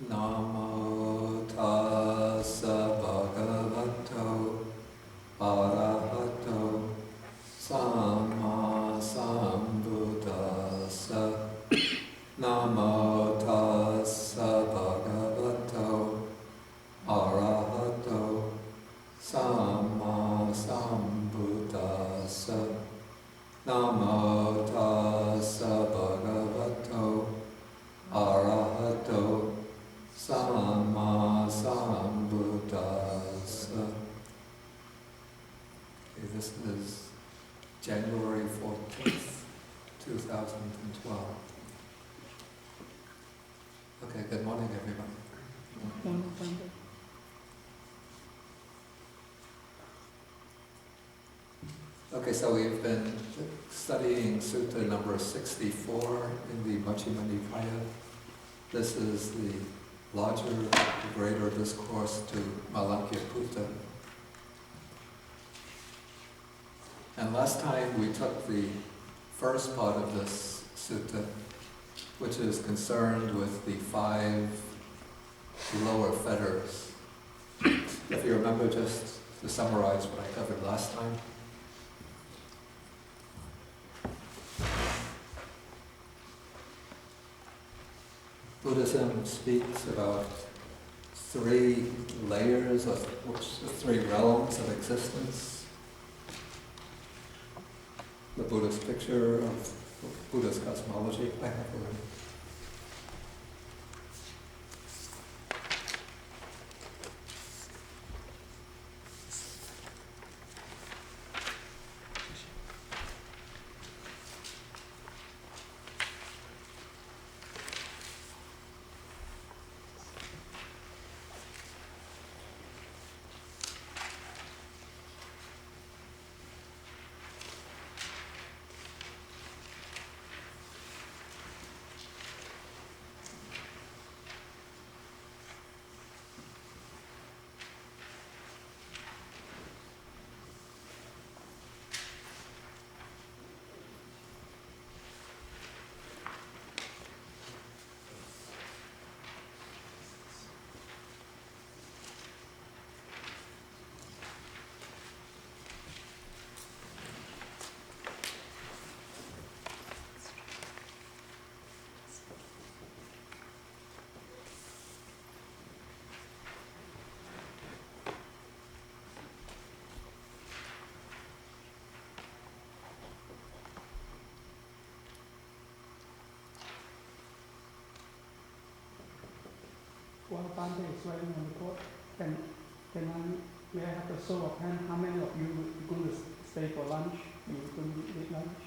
Namo tassa bhagavato arahato samma sambuddhassa. Namo tassa bhagavato arahato samma sambuddhassa. Namo tassa bhagavato arahato samma sambuddhassa. Okay, this is January 14th, 2012. Okay, good morning everyone. Okay, so we've been studying Sutta number 64 in the Majjhima Nikaya. This is the larger, greater discourse to Malunkyaputta. And last time we took the first part of this sutta, which is concerned with the 5 lower fetters. If you remember, just to summarize what I covered last time. Buddhism speaks about 3 layers, or 3 realms of existence. The Buddhist picture of Buddhist cosmology, I have already. While Bante is writing on the board, may I have the show of hand? How many of you are going to stay for lunch? You're going to eat lunch?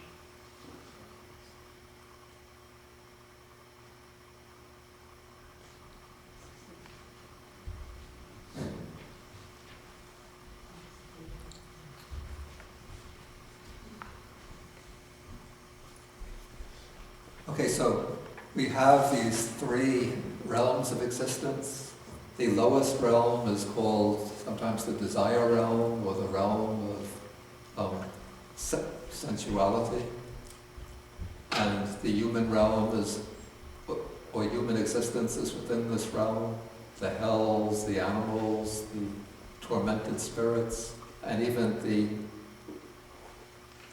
Okay, so we have these 3 realms of existence. The lowest realm is called sometimes the desire realm, or the realm of sensuality. And the human realm is, or human existence is within this realm. The hells, the animals, the tormented spirits, and even the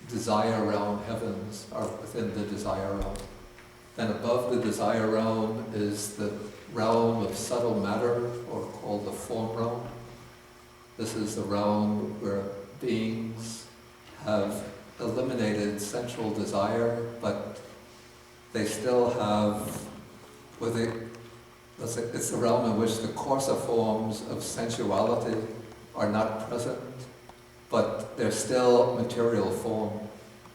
desire realm, heavens, are within the desire realm. Then above the desire realm is the realm of subtle matter, or called the form realm. This is the realm where beings have eliminated sensual desire, but they still have, it's the realm in which the coarser forms of sensuality are not present, but they're still material form.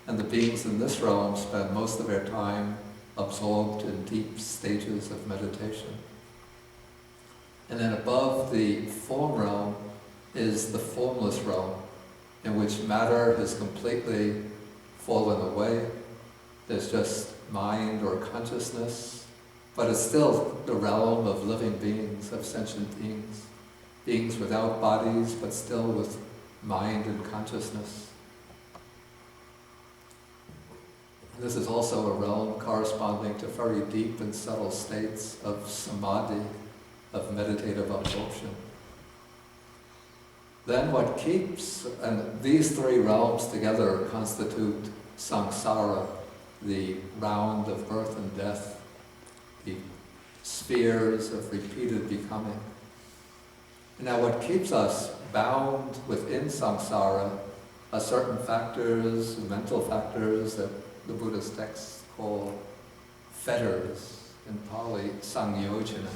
And the beings in this realm spend most of their time absorbed in deep stages of meditation. And then above the form realm is the formless realm, in which matter has completely fallen away. There's just mind or consciousness, but it's still the realm of living beings, of sentient beings, beings without bodies, but still with mind and consciousness. This is also a realm corresponding to very deep and subtle states of samadhi, of meditative absorption. Then what keeps, and these three realms together constitute samsara, the round of birth and death, the spheres of repeated becoming. Now what keeps us bound within samsara are certain factors, mental factors that the Buddhist texts call fetters, in Pali, sangyojana.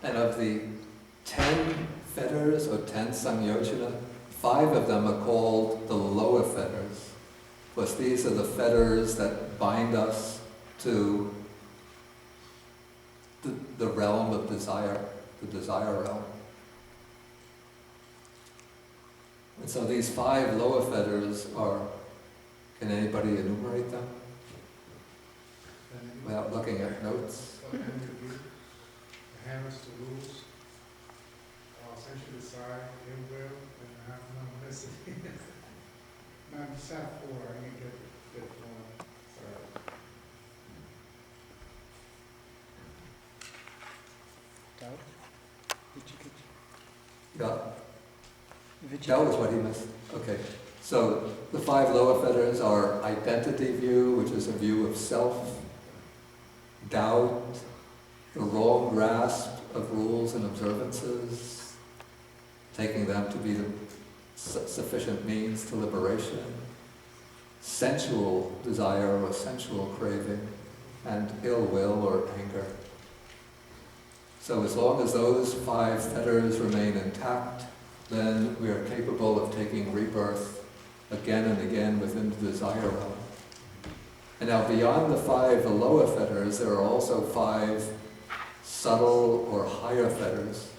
And of the 10 fetters or 10 sangyojana, 5 of them are called the lower fetters, because these are the fetters that bind us to the realm of desire, the desire realm. And so these 5 lower fetters are, can anybody enumerate them without looking at notes? Hammers to rules, essentially decide, ill will, and have no necessity. No, I just have 4, I didn't get 1, sorry. Doubt? Yeah. That was what he missed. Okay. So the 5 lower fetters are identity view, which is a view of self, doubt, the wrong grasp of rules and observances, taking them to be the sufficient means to liberation, sensual desire or sensual craving, and ill will or anger. So as long as those 5 fetters remain intact, then we are capable of taking rebirth again and again within the desire realm. And now beyond the 5 lower fetters, there are also 5 subtle or higher fetters.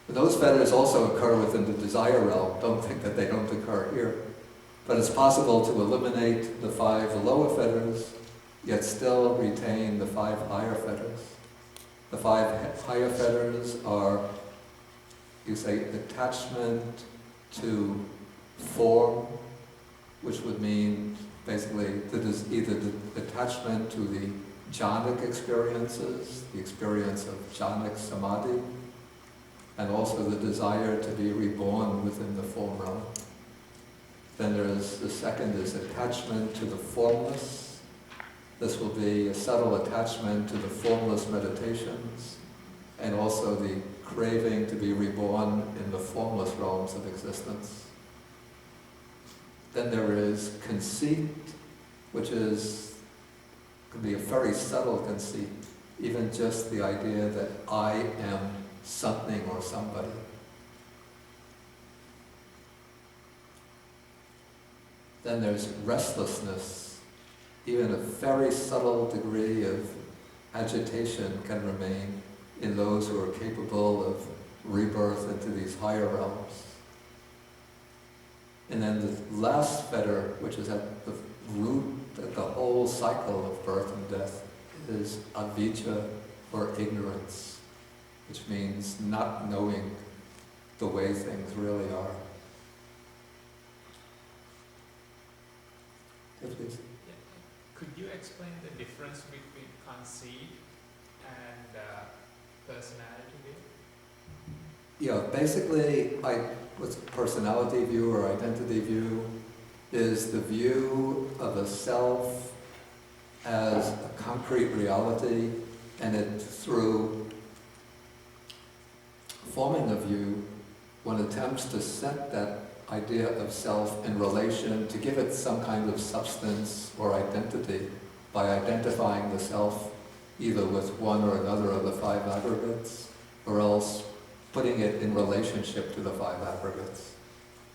But those fetters also occur within the desire realm. Don't think that they don't occur here. But it's possible to eliminate the 5 lower fetters, yet still retain the 5 higher fetters. The 5 higher fetters are, you say, attachment to form, which would mean basically that is either the attachment to the jhanic experiences, the experience of jhanic samadhi, and also the desire to be reborn within the form realm. Then there's the second is attachment to the formless. This will be a subtle attachment to the formless meditations, and also the craving to be reborn in the formless realms of existence. Then there is conceit, which could be a very subtle conceit, even just the idea that I am something or somebody. Then there's restlessness. Even a very subtle degree of agitation can remain in those who are capable of rebirth into these higher realms. And then the last fetter, which is at the root of the whole cycle of birth and death, is avijja, or ignorance, which means not knowing the way things really are. Yes, please. Yeah. Could you explain the difference between conceit and personality view? Yeah, basically, what's personality view or identity view is the view of a self as a concrete reality, and it through forming a view, one attempts to set that idea of self in relation, to give it some kind of substance or identity by identifying the self either with one or another of the 5 aggregates, or else putting it in relationship to the 5 aggregates.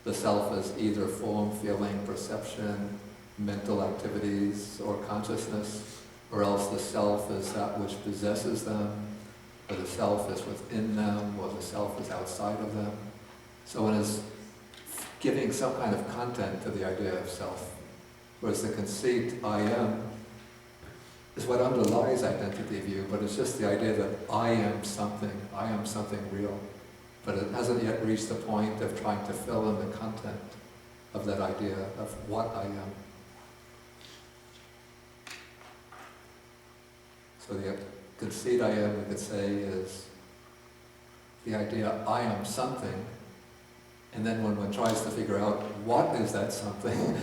The self is either form, feeling, perception, mental activities, or consciousness, or else the self is that which possesses them, or the self is within them, or the self is outside of them. So one is giving some kind of content to the idea of self, whereas the conceit, I am, is what underlies identity view, but it's just the idea that I am something real. But it hasn't yet reached the point of trying to fill in the content of that idea of what I am. So the conceit I am, we could say, is the idea I am something, and then when one tries to figure out what is that something,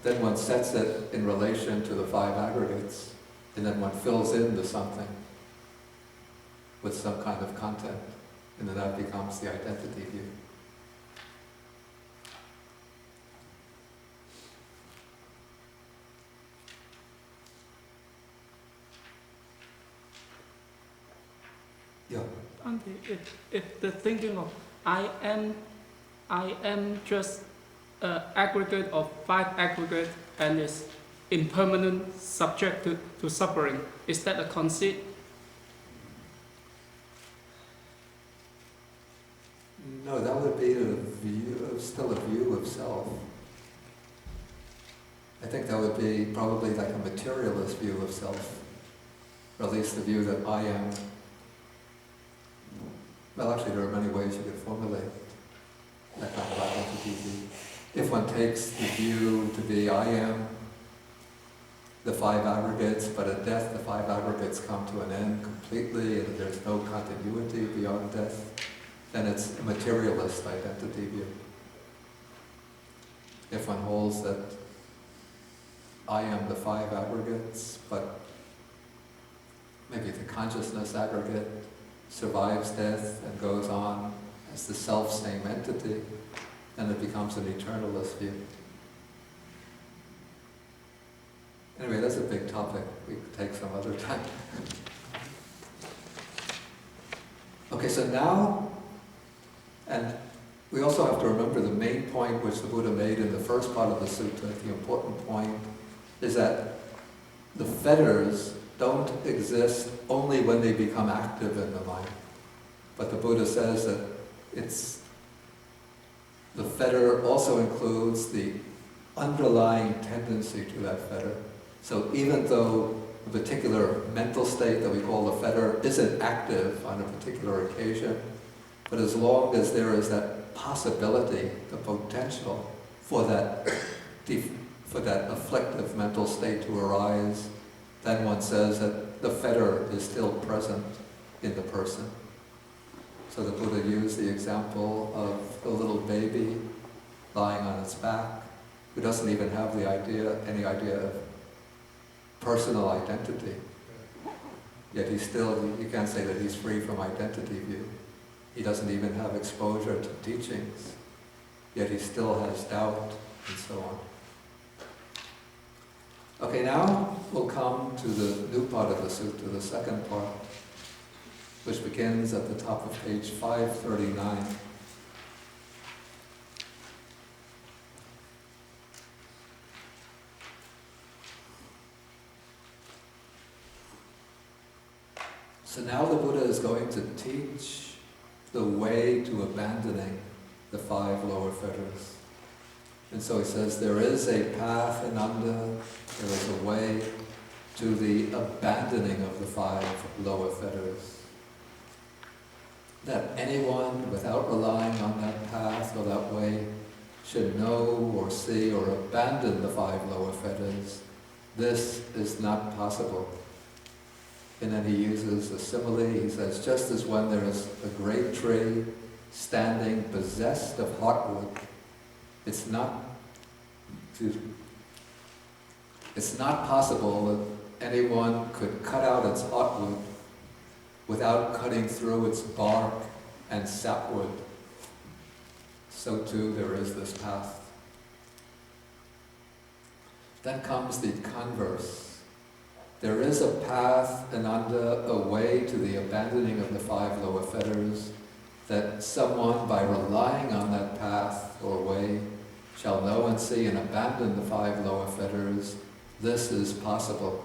then one sets it in relation to the five aggregates, and then one fills in the something with some kind of content, and then that becomes the identity view. Yeah. If the thinking of I am just aggregate of five aggregates and is impermanent, subject to suffering, is that a conceit? No, that would be a view, still a view of self. I think that would be probably like a materialist view of self, or at least the view that I am. Well, actually, there are many ways you could formulate that kind of identity view. If one takes the view to be I am the five aggregates, but at death the five aggregates come to an end completely and there's no continuity beyond death, then it's a materialist identity view. If one holds that I am the five aggregates, but maybe the consciousness aggregate survives death and goes on as the self-same entity, then it becomes an eternalist view. Anyway, that's a big topic. We could take some other time. Okay, so now, and we also have to remember the main point which the Buddha made in the first part of the sutta, the important point, is that the fetters don't exist only when they become active in the mind. But the Buddha says that the fetter also includes the underlying tendency to that fetter. So even though a particular mental state that we call the fetter isn't active on a particular occasion, but as long as there is that possibility, the potential for that afflictive mental state to arise, then one says that the fetter is still present in the person. So the Buddha used the example of a little baby lying on its back, who doesn't even have any idea of personal identity. Yet you can't say that he's free from identity view. He doesn't even have exposure to teachings, yet he still has doubt, and so on. Okay, now we'll come to the new part of the sutta, the second part, which begins at the top of page 539. So now the Buddha is going to teach the way to abandoning the five lower fetters. And so he says, there is a path, Ananda, there is a way to the abandoning of the five lower fetters. That anyone, without relying on that path or that way, should know or see or abandon the five lower fetters. This is not possible. And then he uses a simile. He says, just as when there is a great tree standing possessed of heartwood, it's not possible that anyone could cut out its heartwood without cutting through its bark and sapwood. So too there is this path. Then comes the converse. There is a path, Ananda, a way to the abandoning of the five lower fetters, that someone, by relying on that path or way, shall know and see and abandon the five lower fetters. This is possible.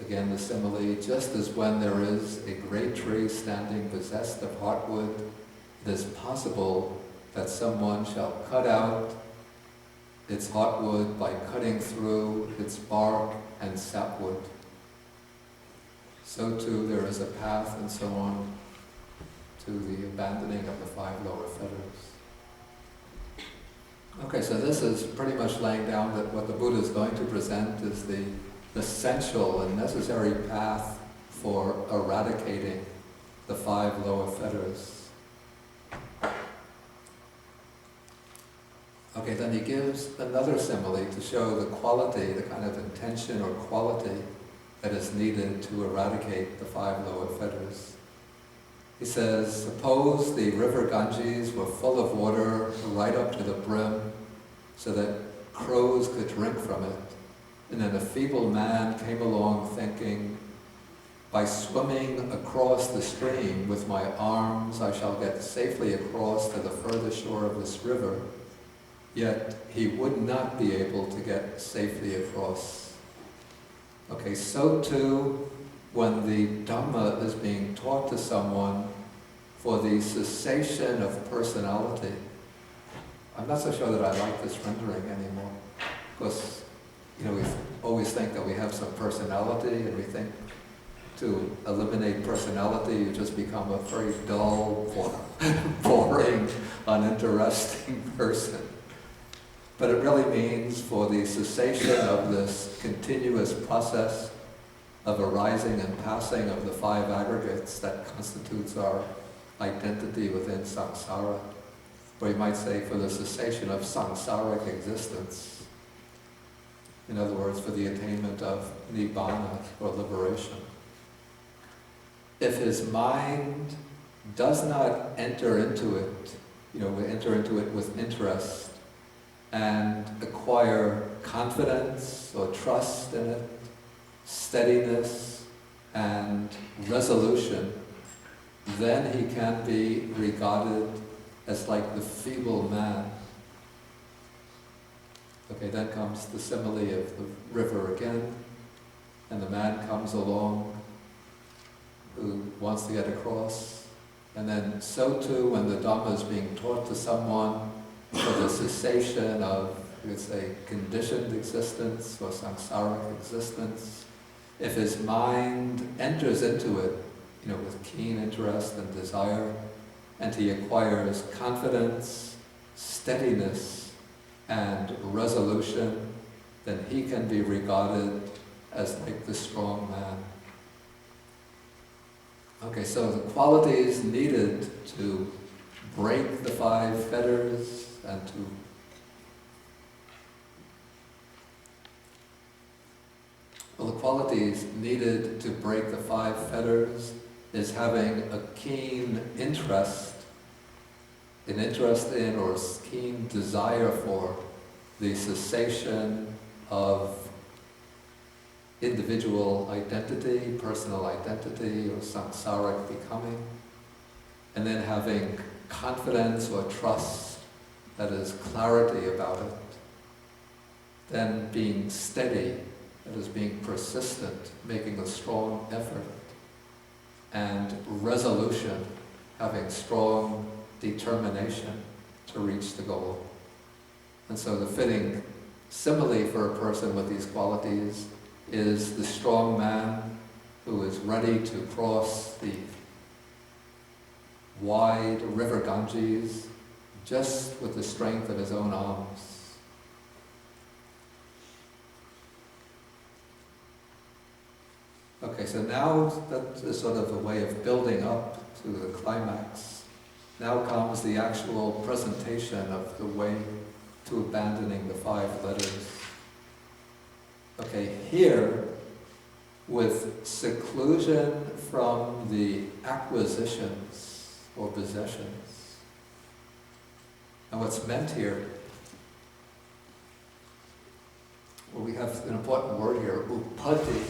Again, the simile, just as when there is a great tree standing possessed of heartwood, it is possible that someone shall cut out its heartwood by cutting through its bark and sapwood. So too there is a path, and so on, to the abandoning of the 5 lower fetters. Okay, so this is pretty much laying down that what the Buddha is going to present is the essential and necessary path for eradicating the 5 lower fetters. Okay, then he gives another simile to show the quality, the kind of intention or quality that is needed to eradicate the 5 lower fetters. He says, suppose the river Ganges were full of water right up to the brim so that crows could drink from it. And then a feeble man came along thinking, by swimming across the stream with my arms, I shall get safely across to the further shore of this river. Yet he would not be able to get safely across. Okay, so too, when the Dhamma is being taught to someone for the cessation of personality. I'm not so sure that I like this rendering anymore, because we always think that we have some personality, and we think to eliminate personality you just become a very dull, boring, uninteresting person. But it really means for the cessation of this continuous process of arising and passing of the 5 aggregates that constitutes our identity within samsara, or you might say for the cessation of samsaric existence. In other words, for the attainment of nibbana, or liberation. If his mind does not enter into it, enter into it with interest, and acquire confidence or trust in it, steadiness and resolution, then he can be regarded as like the feeble man. Okay, then comes the simile of the river again, and the man comes along who wants to get across, and then so too when the Dhamma is being taught to someone for the cessation of, you could say, conditioned existence or samsaric existence, if his mind enters into it, with keen interest and desire, and he acquires confidence, steadiness, and resolution, then he can be regarded as like the strong man. Okay, so the qualities needed to break the 5 fetters and the qualities needed to break the 5 fetters is having a keen interest in or keen desire for the cessation of individual identity, personal identity, or samsaric becoming, and then having confidence or trust, that is clarity about it, then being steady, that is being persistent, making a strong effort, and resolution, having strong determination to reach the goal. And so the fitting simile for a person with these qualities is the strong man who is ready to cross the wide river Ganges just with the strength of his own arms. Okay, so now that is sort of a way of building up to the climax. Now comes the actual presentation of the way to abandoning the 5 letters. Okay, here, with seclusion from the acquisitions or possessions. And what's meant here, well, we have an important word here, upati.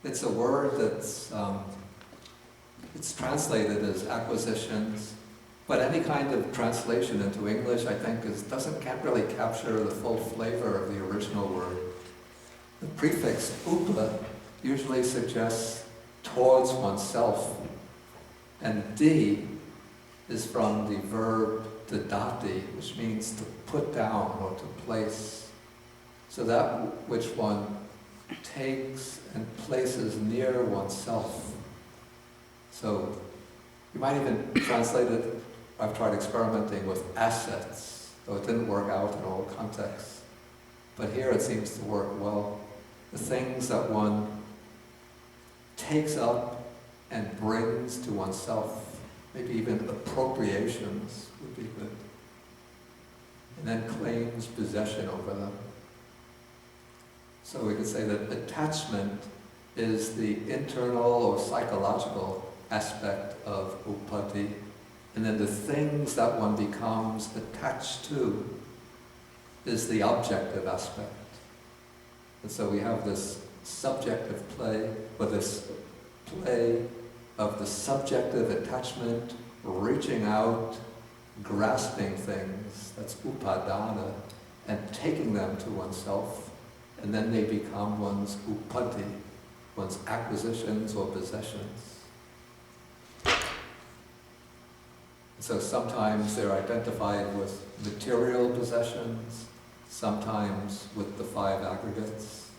It's a word that's it's translated as acquisitions, but any kind of translation into English, I think, can't really capture the full flavor of the original word. The prefix upa usually suggests towards oneself, and di is from the verb dadati, which means to put down or to place. So that which one takes and places near oneself. So you might even translate it, I've tried experimenting with assets, though it didn't work out in all contexts. But here it seems to work well. The things that one takes up and brings to oneself, maybe even appropriations would be good, and then claims possession over them. So we could say that attachment is the internal or psychological aspect of upati, and then the things that one becomes attached to is the objective aspect. And so we have this subjective play, or this play of the subjective attachment, reaching out, grasping things, that's upadana, and taking them to oneself, and then they become one's upati, one's acquisitions or possessions. So sometimes they're identified with material possessions, sometimes with the five aggregates.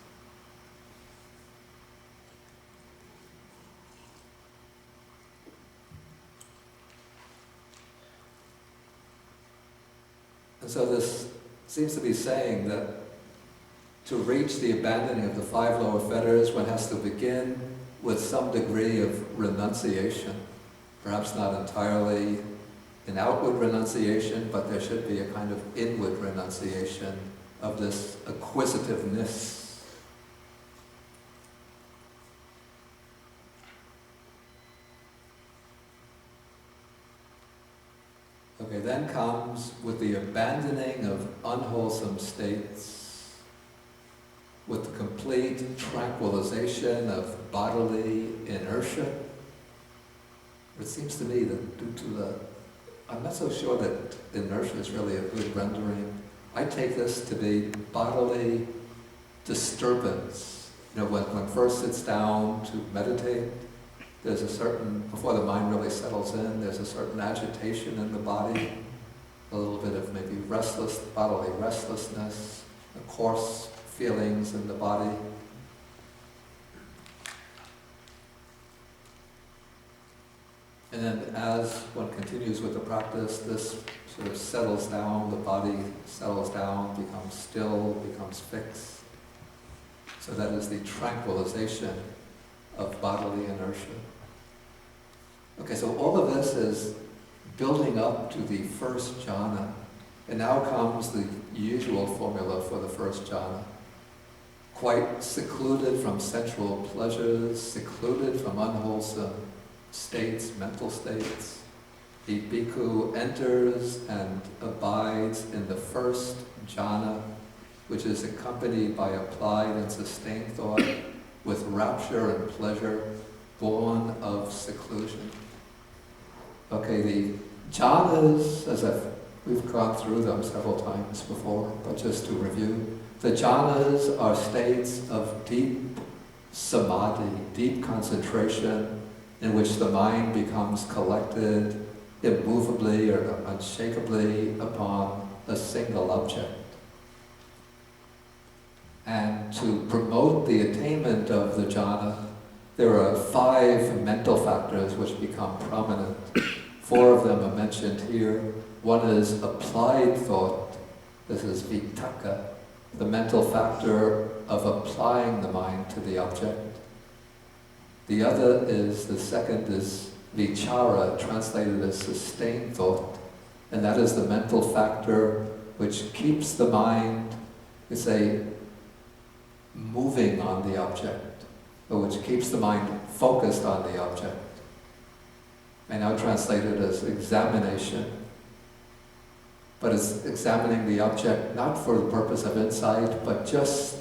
And so this seems to be saying that to reach the abandoning of the five lower fetters, one has to begin with some degree of renunciation. Perhaps not entirely an outward renunciation, but there should be a kind of inward renunciation of this acquisitiveness. Okay, then comes with the abandoning of unwholesome states, with the complete tranquilization of bodily inertia. It seems to me that due to the, I'm not so sure that inertia is really a good rendering. I take this to be bodily disturbance. You know, when one first sits down to meditate, there's a certain, before the mind really settles in, there's a certain agitation in the body, a little bit of maybe bodily restlessness, coarse feelings in the body. And then as one continues with the practice, this sort of settles down, the body settles down, becomes still, becomes fixed. So that is the tranquilization of bodily inertia. Okay, so all of this is building up to the first jhana. And now comes the usual formula for the first jhana. Quite secluded from sensual pleasures, secluded from unwholesome states, mental states. The bhikkhu enters and abides in the first jhana, which is accompanied by applied and sustained thought with rapture and pleasure born of seclusion. Okay, the jhanas, we've gone through them several times before, but just to review, the jhanas are states of deep samadhi, deep concentration, in which the mind becomes collected immovably or unshakably upon a single object. And to promote the attainment of the jhana, there are 5 mental factors which become prominent. 4 of them are mentioned here. One is applied thought. This is vitakka, the mental factor of applying the mind to the object. The other is, the second is vichara, translated as sustained thought, and that is the mental factor which keeps the mind, we say, moving on the object, or which keeps the mind focused on the object. I now translate it as examination, but it's examining the object not for the purpose of insight, but just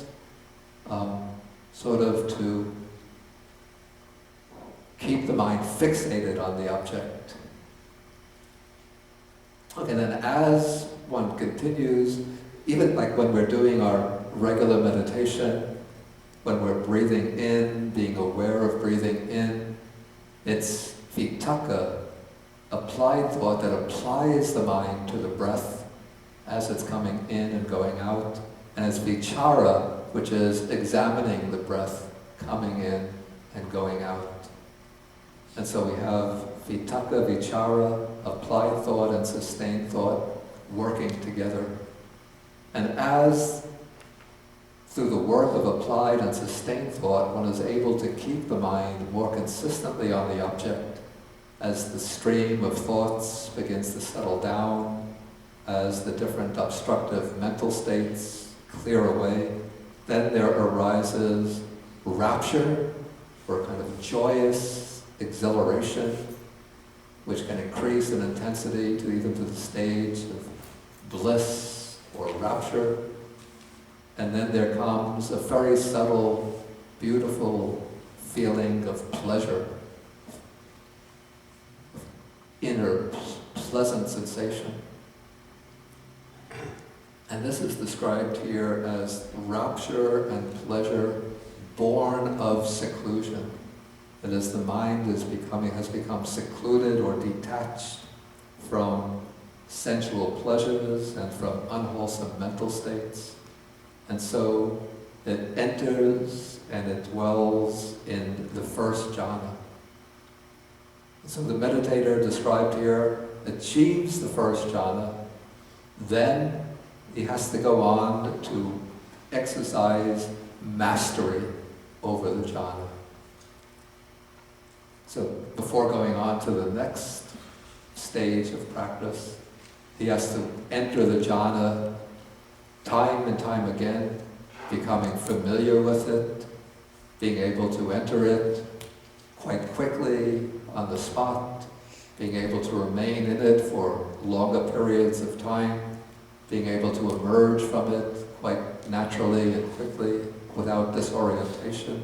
sort of to keep the mind fixated on the object. Okay, then as one continues, even like when we're doing our regular meditation, when we're breathing in, being aware of breathing in, it's vitakka, applied thought that applies the mind to the breath as it's coming in and going out. And it's vichara, which is examining the breath coming in and going out. And so we have vitakka, vichara, applied thought and sustained thought working together. And as through the work of applied and sustained thought, one is able to keep the mind more consistently on the object as the stream of thoughts begins to settle down, as the different obstructive mental states clear away, then there arises rapture, or kind of joyous exhilaration, which can increase in intensity to even to the stage of bliss or rapture. And then there comes a very subtle, beautiful feeling of pleasure, inner pleasant sensation. And this is described here as rapture and pleasure born of seclusion. That is, the mind has become secluded or detached from sensual pleasures and from unwholesome mental states. And so it enters and it dwells in the first jhana. So the meditator described here achieves the first jhana, then he has to go on to exercise mastery over the jhana. So before going on to the next stage of practice, he has to enter the jhana time and time again, becoming familiar with it, being able to enter it quite quickly on the spot, being able to remain in it for longer periods of time, being able to emerge from it quite naturally and quickly without disorientation.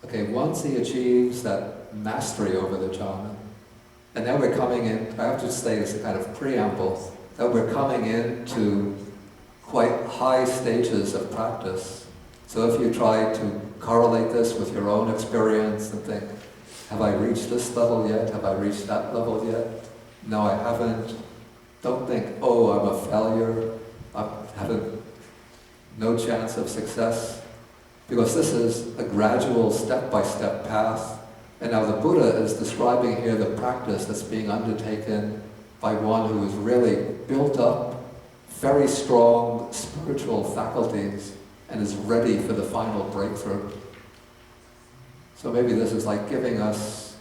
Okay, once he achieves that mastery over the jhana, and now we're coming in, I have to say as a kind of preamble, that we're coming into quite high stages of practice. So if you try to correlate this with your own experience and think, have I reached this level yet? Have I reached that level yet? No, I haven't. Don't think, oh, I'm a failure. I'm having no chance of success. Because this is a gradual, step-by-step path. And now the Buddha is describing here the practice that's being undertaken by one who has really built up very strong spiritual faculties and is ready for the final breakthrough. So maybe this is like giving us,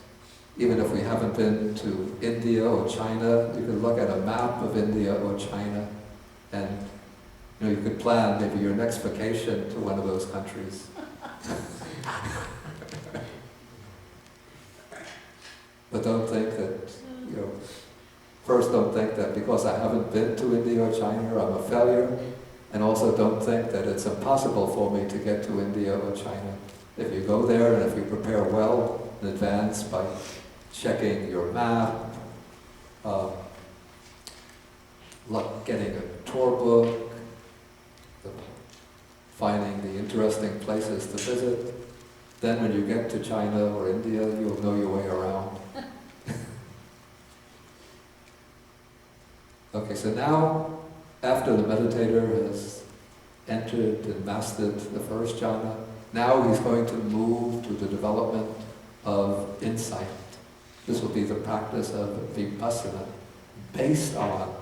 even if we haven't been to India or China, you could look at a map of India or China and you could plan maybe your next vacation to one of those countries. But don't think that, first don't think that because I haven't been to India or China, I'm a failure. And also don't think that it's impossible for me to get to India or China. If you go there and if you prepare well in advance by checking your map, getting a tour book, finding the interesting places to visit, then when you get to China or India, you'll know your way around. Okay, so now, after the meditator has entered and mastered the first jhana, now he's going to move to the development of insight. This will be the practice of vipassana, based on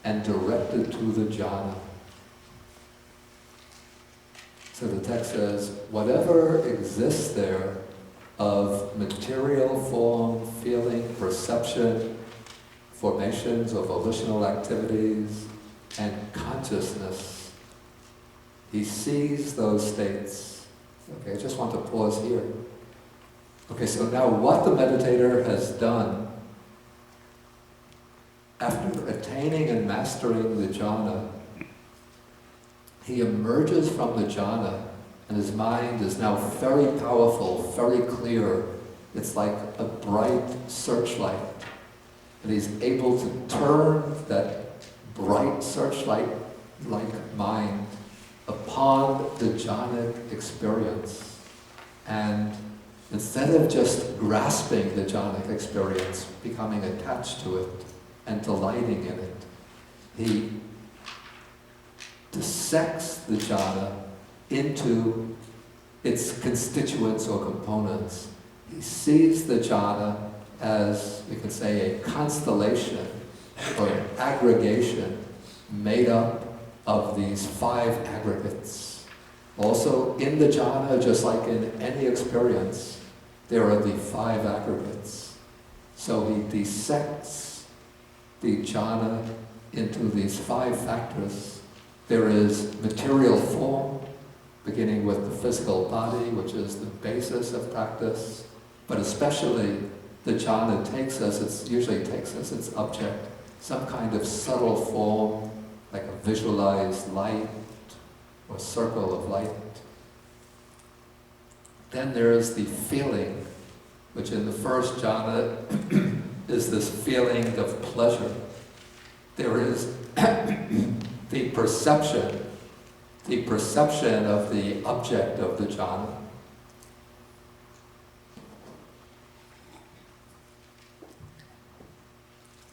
and directed to the jhana. So the text says, whatever exists there of material form, feeling, perception, formations or volitional activities, and consciousness, he sees those states. Okay, I just want to pause here. Okay, so now what the meditator has done after attaining and mastering the jhana, he emerges from the jhana And his mind is now very powerful, very clear. It's like a bright searchlight. And he's able to turn that bright searchlight-like mind upon the jhanic experience. And instead of just grasping the jhanic experience, becoming attached to it and delighting in it, he dissects the jhana into its constituents or components. He sees the jhana as, we could say, a constellation or an aggregation made up of these 5 aggregates. Also, in the jhana, just like in any experience, there are the 5 aggregates. So he dissects the jhana into these 5 factors. There is material form, beginning with the physical body, which is the basis of practice, but especially the jhana usually takes as its object some kind of subtle form, like a visualized light or circle of light. Then there is the feeling, which in the first jhana is this feeling of pleasure. There is the perception of the object of the jhana.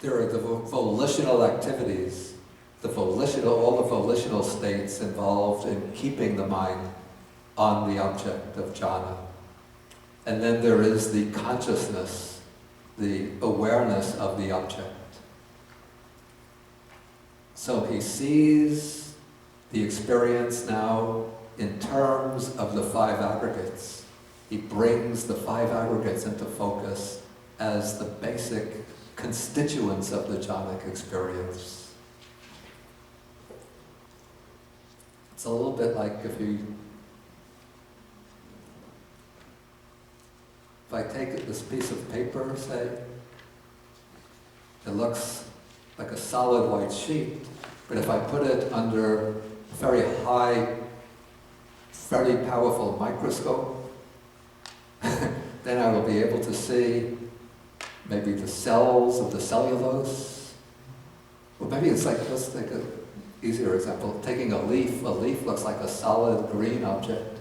There are the volitional activities, all the volitional states involved in keeping the mind on the object of jhana. And then there is the consciousness, the awareness of the object. So he sees the experience now in terms of the 5 aggregates. He brings the 5 aggregates into focus as the basic constituents of the jhanic experience. It's a little bit like if I take this piece of paper, say, it looks like a solid white sheet, but if I put it under a very high, very powerful microscope, then I will be able to see maybe the cells of the cellulose. Or maybe it's like, let's take an easier example, taking a leaf. A leaf looks like a solid green object,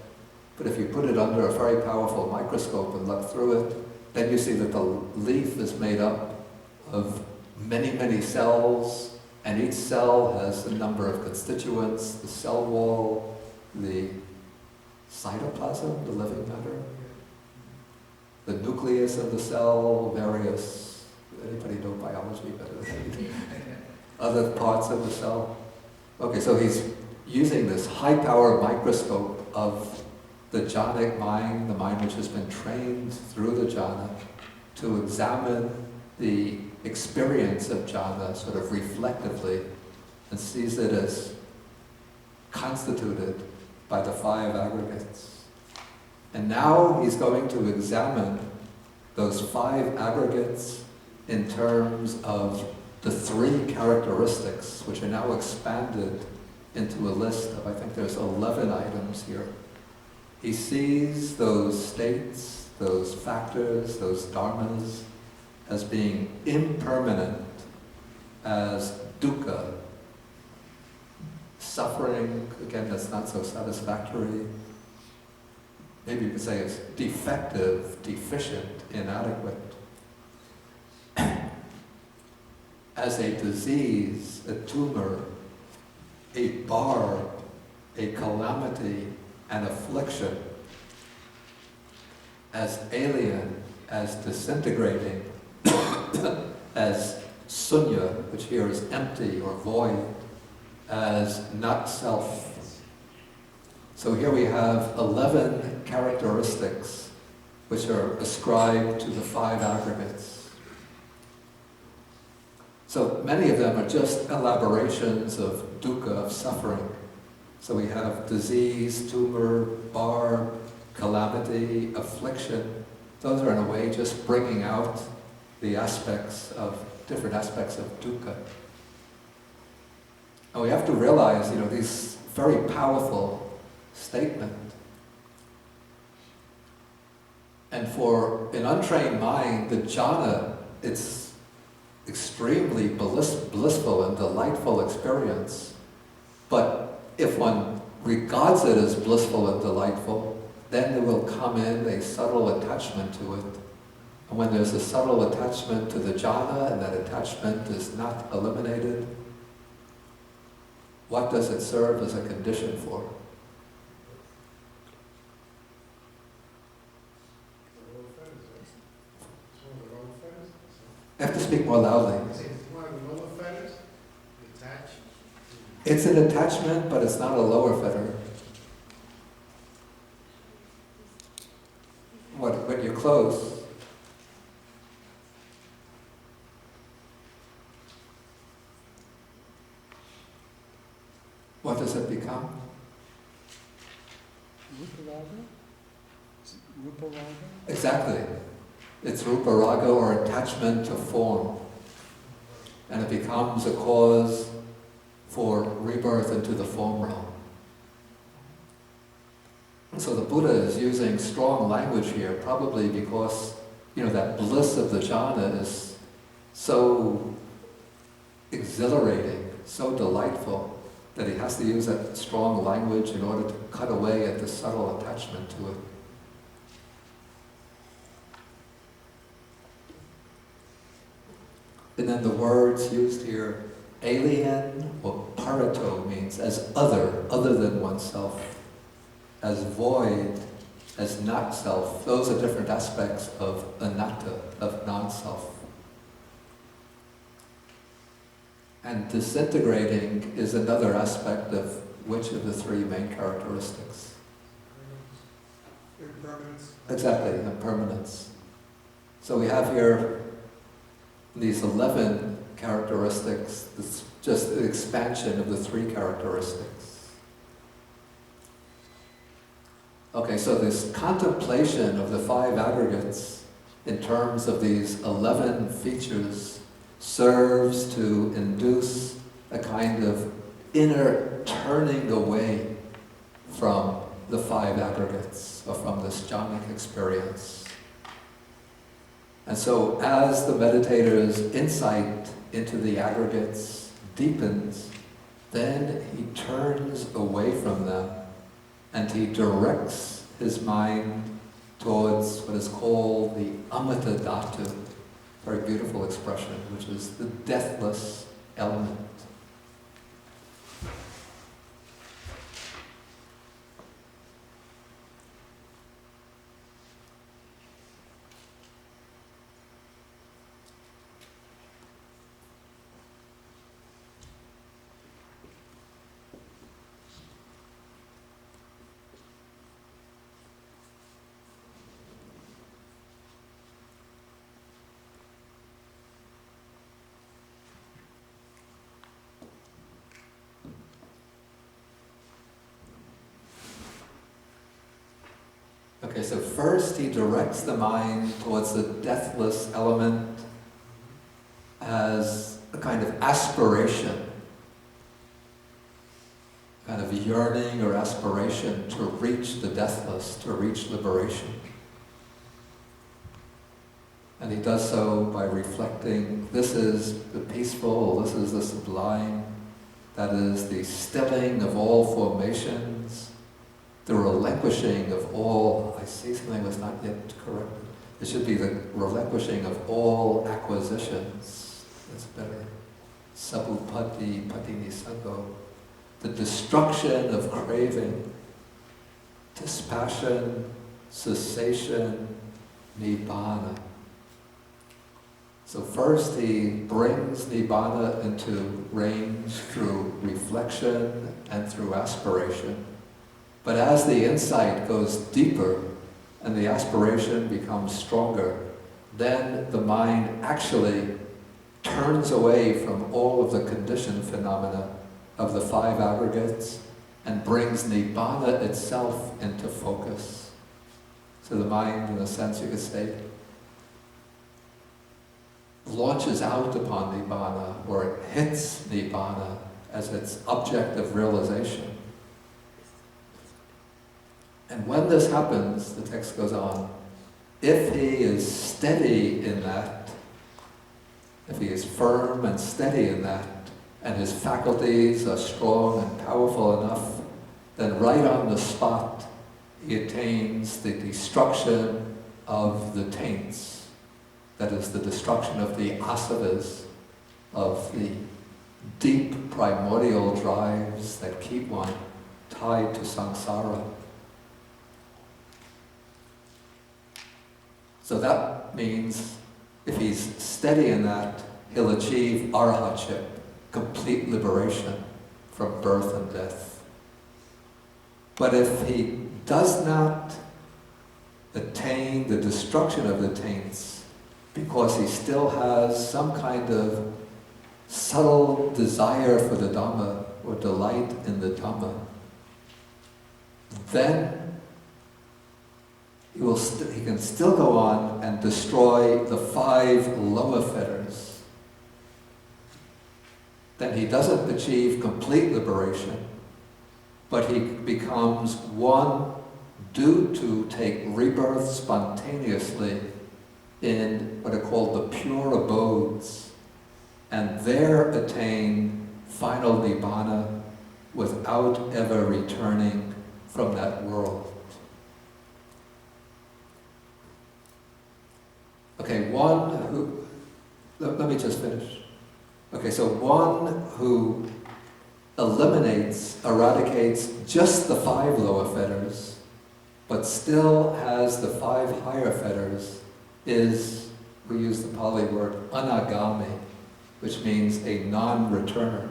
but if you put it under a very powerful microscope and look through it, then you see that the leaf is made up of many, many cells, and each cell has a number of constituents, the cell wall, the cytoplasm, the living matter, the nucleus of the cell, various, anybody know biology better than me? Other parts of the cell. Okay, so he's using this high-power microscope of the jhanic mind, the mind which has been trained through the jhana, to examine the experience of jhana sort of reflectively, and sees it as constituted by the 5 aggregates. And now he's going to examine those 5 aggregates in terms of the 3 characteristics, which are now expanded into a list of, I think there's 11 items here. He sees those states, those factors, those dharmas, as being impermanent, as dukkha, suffering, again, that's not so satisfactory. Maybe you could say it's defective, deficient, inadequate. As a disease, a tumor, a barb, a calamity, an affliction, as alien, as disintegrating, as sunya, which here is empty or void, as not self. So here we have 11 characteristics which are ascribed to the 5 aggregates. So many of them are just elaborations of dukkha, of suffering. So we have disease, tumor, barb, calamity, affliction. Those are in a way just bringing out the different aspects of dukkha. And we have to realize, these very powerful statement And for an untrained mind, the jhana, it's extremely blissful and delightful experience. But if one regards it as blissful and delightful, then there will come in a subtle attachment to it. And when there's a subtle attachment to the jhana and that attachment is not eliminated, what does it serve as a condition for? I have to speak more loudly. It's an attachment, but it's not a lower fetter. When you're close, what does it become? Rupa raga? Exactly. It's rupa raga, or attachment to form. And it becomes a cause for rebirth into the form realm. So the Buddha is using strong language here, probably because, that bliss of the jhana is so exhilarating, so delightful, that he has to use that strong language in order to cut away at the subtle attachment to it. And then the words used here, alien or parato, means as other than oneself, as void, as not self. Those are different aspects of anatta, of non-self. And disintegrating is another aspect of which of the three main characteristics? Impermanence. Exactly, impermanence. So we have here these 11 characteristics, it's just the expansion of the three characteristics. Okay, so this contemplation of the five aggregates in terms of these 11 features serves to induce a kind of inner turning away from the five aggregates, or from this jhanic experience. And so as the meditator's insight into the aggregates deepens, then he turns away from them and he directs his mind towards what is called the amata dhatu, very beautiful expression, which is the deathless element. Okay, so first he directs the mind towards the deathless element as a kind of aspiration, kind of yearning or aspiration to reach the deathless, to reach liberation. And he does so by reflecting, this is the peaceful, this is the sublime, that is the stilling of all formations, the relinquishing of all, I see something was not yet corrected. It should be the relinquishing of all acquisitions. That's better. Sabupati patini sago. The destruction of craving, dispassion, cessation, nibbana. So first he brings nibbana into range through reflection and through aspiration. But as the insight goes deeper and the aspiration becomes stronger, then the mind actually turns away from all of the conditioned phenomena of the five aggregates and brings nibbana itself into focus. So the mind, in a sense you could say, launches out upon nibbana, or it hits nibbana as its object of realization. And when this happens, the text goes on, if he is steady in that, if he is firm and steady in that, and his faculties are strong and powerful enough, then right on the spot he attains the destruction of the taints. That is, the destruction of the asavas, of the deep primordial drives that keep one tied to samsara. So that means if he's steady in that, he'll achieve arahatship, complete liberation from birth and death. But if he does not attain the destruction of the taints because he still has some kind of subtle desire for the Dhamma or delight in the Dhamma, then he can still go on and destroy the 5 lower fetters. Then he doesn't achieve complete liberation, but he becomes one due to take rebirth spontaneously in what are called the pure abodes, and there attain final nibbana without ever returning from that world. Okay, let me just finish. Okay, so one who eradicates just the 5 lower fetters, but still has the 5 higher fetters, is, we use the Pali word, anagami, which means a non-returner.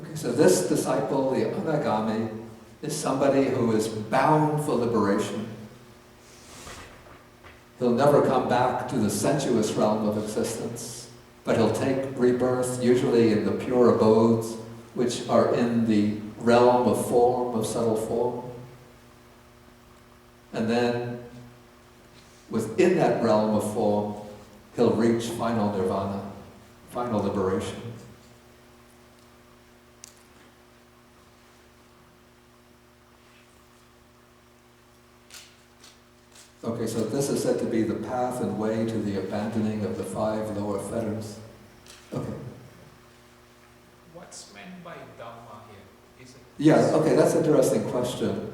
Okay, so this disciple, the anagami, is somebody who is bound for liberation. He'll never come back to the sensuous realm of existence, but he'll take rebirth, usually in the pure abodes, which are in the realm of form, of subtle form. And then, within that realm of form, he'll reach final nirvana, final liberation. Okay, so this is said to be the path and way to the abandoning of the 5 lower fetters. Okay. What's meant by Dhamma here? Is it? Yeah, okay, that's an interesting question.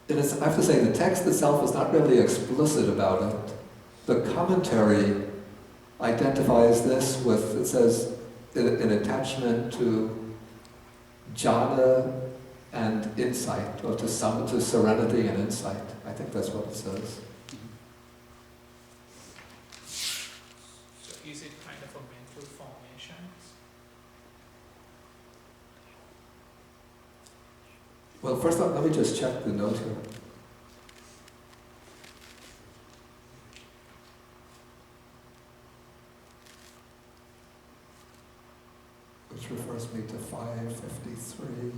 I have to say, the text itself is not really explicit about it. The commentary identifies this with, it says, an attachment to jhana and insight, or to serenity and insight. I think that's what it says. So is it kind of a mental formation? Well, first let me just check the note here. Which refers me to 553.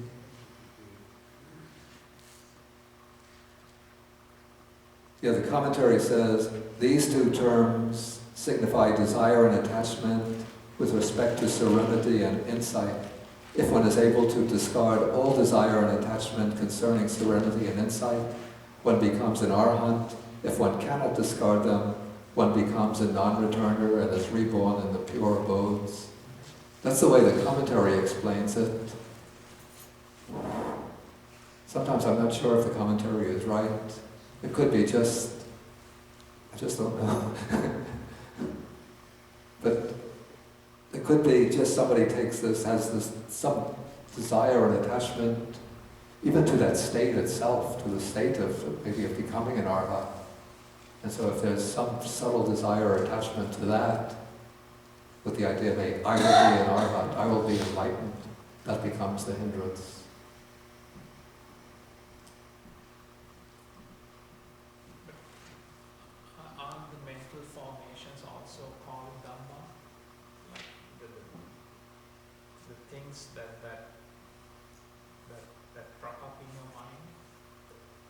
Yeah, the commentary says, these 2 terms signify desire and attachment with respect to serenity and insight. If one is able to discard all desire and attachment concerning serenity and insight, one becomes an arahant. If one cannot discard them, one becomes a non-returner and is reborn in the pure abodes. That's the way the commentary explains it. Sometimes I'm not sure if the commentary is right. It could be just, I just don't know. But it could be just somebody takes this, has this, some desire and attachment, even to that state itself, to the state of maybe of becoming an arhat. And so if there's some subtle desire or attachment to that, with the idea that I will be an arhat, I will be enlightened, that becomes the hindrance. things that crop up in your mind?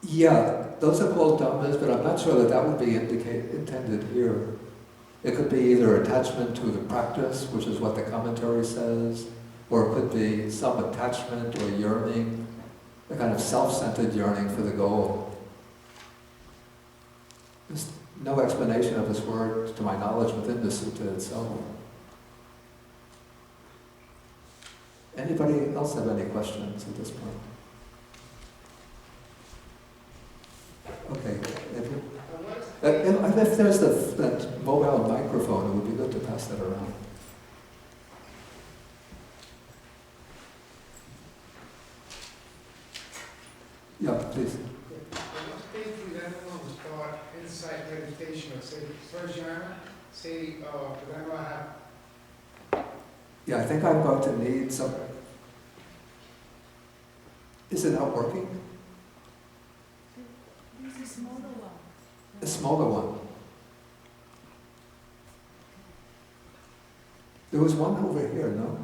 Yeah, those are called dhammas, but I'm not sure that that would be intended here. It could be either attachment to the practice, which is what the commentary says, or it could be some attachment or yearning, a kind of self-centered yearning for the goal. There's no explanation of this word, to my knowledge, within the sutta itself. Anybody else have any questions at this point? Okay, if there's that mobile microphone, it would be good to pass that around. Yeah, please. What stage would anyone would start insight meditation, or say first jhana? Say, because I know I have. Yeah, I think I'm going to need some. Is it not working? There's a smaller one. A smaller one. There was one over here, no?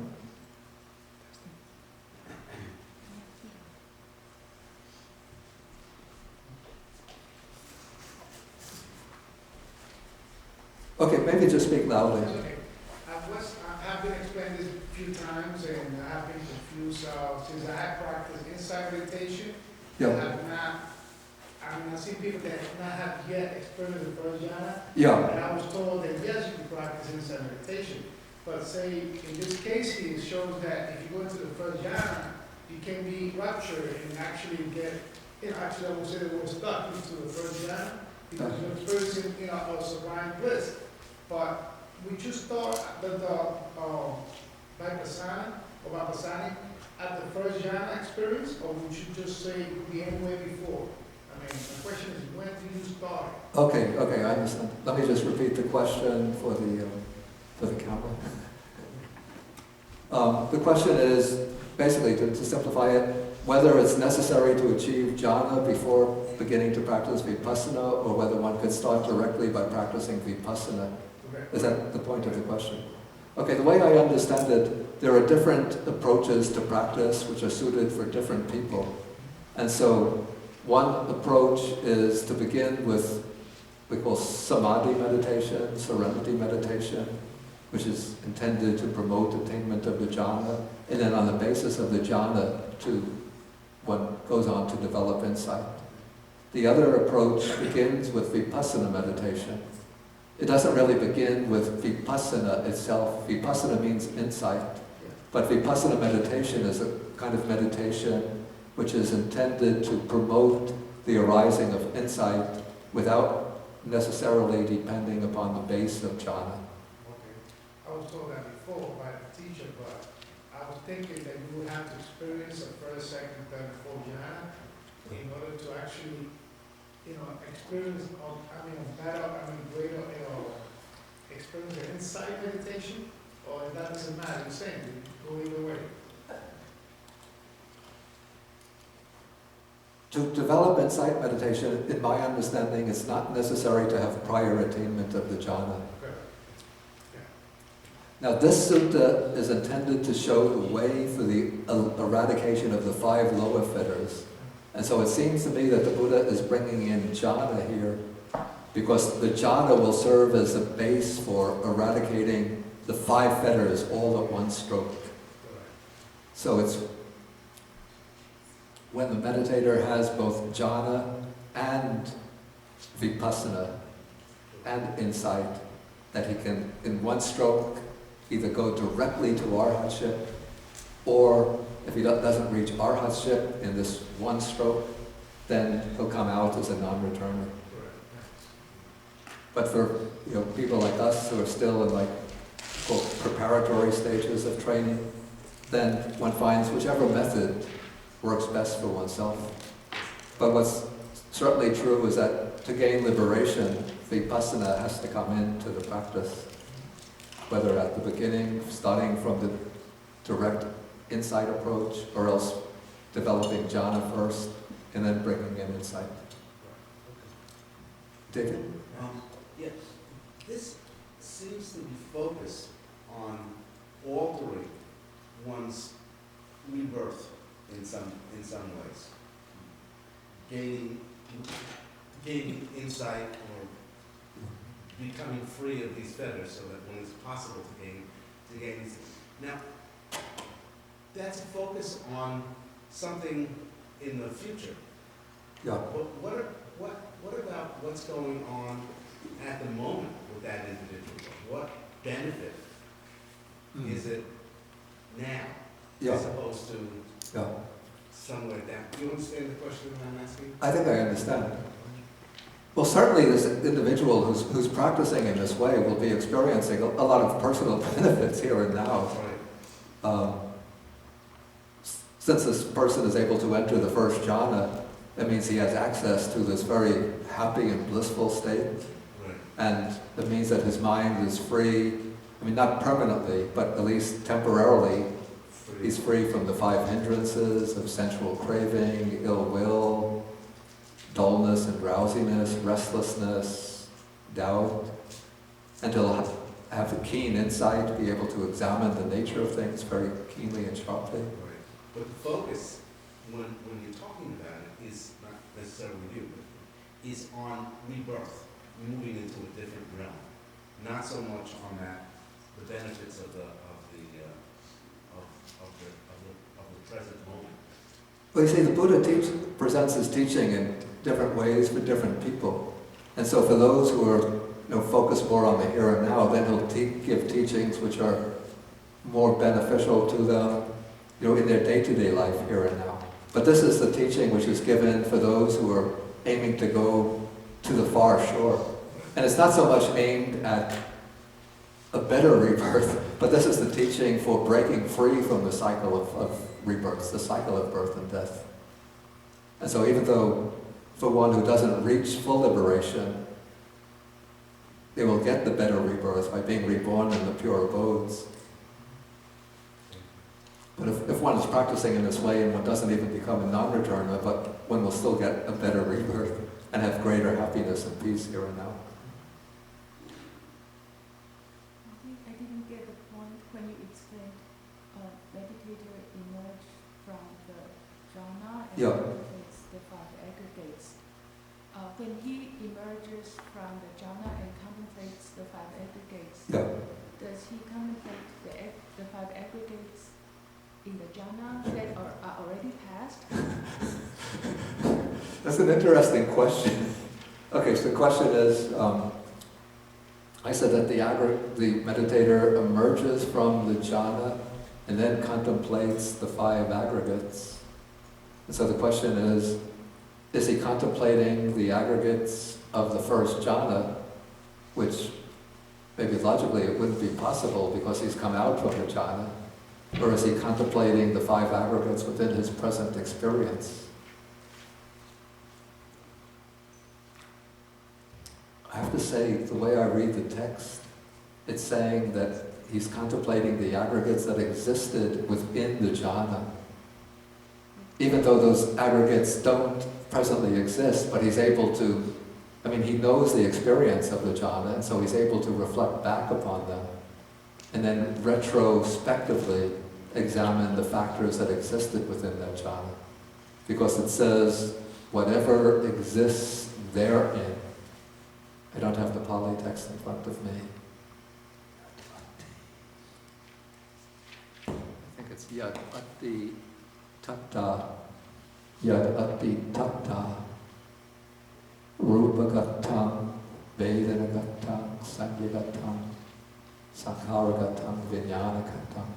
Okay, maybe just speak loudly. Okay. I've been explained this a few times, and I have been confused. Since I have practiced insight meditation, I Yeah, have not. I mean, I've seen people that have not have yet experienced the first jhana, yeah, and I was told that yes, you can practice insight meditation. But say in this case here, it shows that if you go into the first jhana, you can be raptured and actually get. Actually, I would say we're stuck into the first jhana because you're experiencing, a sublime bliss. But we just thought that Vipassana or Vipassani at the first jhana experience, or would you just say it could be anywhere before? I mean, the question is, when do you start? okay, I understand. Let me just repeat the question for the camera. The question is, basically, to simplify it, whether it's necessary to achieve jhana before beginning to practice vipassana, or whether one could start directly by practicing vipassana. Is that the point of the question? Okay, the way I understand it, there are different approaches to practice which are suited for different people. And so one approach is to begin with we call samadhi meditation, serenity meditation, which is intended to promote attainment of the jhana, and then on the basis of the jhana one goes on to develop insight. The other approach begins with vipassana meditation. It doesn't really begin with vipassana itself. Vipassana means insight, but vipassana meditation is a kind of meditation which is intended to promote the arising of insight without necessarily depending upon the base of jhana. Okay. I was told that before by the teacher, but I was thinking that you would have to experience a first, second, third, fourth jhana in order to actually, experience, greater, experience the insight meditation, or that doesn't matter, you're saying, you go either way. To develop insight meditation, in my understanding, it's not necessary to have prior attainment of the jhana. Now, this sutta is intended to show the way for the eradication of the 5 lower fetters. And so it seems to me that the Buddha is bringing in jhana here because the jhana will serve as a base for eradicating the 5 fetters all at one stroke. So it's when the meditator has both jhana and vipassana and insight, that he can, in one stroke, either go directly to arhatship, or if he doesn't reach arhatship in this one stroke, then he'll come out as a non-returner. But for people like us who are still in quote, preparatory stages of training, then one finds whichever method works best for oneself. But what's certainly true is that to gain liberation, vipassana has to come into the practice, whether at the beginning, starting from the direct insight approach, or else developing jhana first, and then bringing in insight. David? Yes. This seems to be focused on altering one's rebirth in some ways. Gaining insight or becoming free of these fetters so that when it's possible to gain these. Now, that's a focus on something in the future. Yeah. But what about what's going on at the moment with that individual? What benefit is it now as opposed to somewhere down? Do you understand the question that I'm asking? I think I understand. Well, certainly this individual who's practicing in this way will be experiencing a lot of personal benefits here and now. Right. Since this person is able to enter the first jhana, that means he has access to this very happy and blissful state. Right. And it means that his mind is free, I mean not permanently, but at least temporarily. He's free from the 5 hindrances of sensual craving, ill will, dullness and drowsiness, restlessness, doubt. And he'll have a keen insight, be able to examine the nature of things very keenly and sharply. Right. But the focus, when you're talking about it, is not necessarily you, but is on rebirth, moving into a different realm. Not so much on the benefits of the present moment. Well, you see, the Buddha presents his teaching in different ways for different people. And so for those who are focused more on the here and now, then he'll give teachings which are more beneficial to them in their day-to-day life here and now. But this is the teaching which is given for those who are aiming to go to the far shore. And it's not so much aimed at a better rebirth, but this is the teaching for breaking free from the cycle of rebirths, the cycle of birth and death. And so even though for one who doesn't reach full liberation, they will get the better rebirth by being reborn in the pure abodes. But if one is practicing in this way and one doesn't even become a non-returner, but one will still get a better rebirth and have greater happiness and peace here and now. I didn't get the point when you explained meditator emerge from the jhana and contemplates the 5 aggregates. When he emerges from the jhana and contemplates the 5 aggregates, does he contemplate the 5 aggregates in the jhana that are already passed? That's an interesting question. Okay, so the question is, I said that the meditator emerges from the jhana and then contemplates the 5 aggregates. And so the question is he contemplating the aggregates of the first jhana, which maybe logically it wouldn't be possible because he's come out from the jhana, or is he contemplating the 5 aggregates within his present experience? I have to say, the way I read the text, it's saying that he's contemplating the aggregates that existed within the jhana. Even though those aggregates don't presently exist, but he's able to, he knows the experience of the jhana, and so he's able to reflect back upon them, and then retrospectively examine the factors that existed within that jhana. Because it says, whatever exists therein. I don't have the Pali text in front of me. I think it's yad ati tatta, yad ati tatta, rupagatam, vedanagattam, sangyagatam, sankaragatam, vijnanagatam.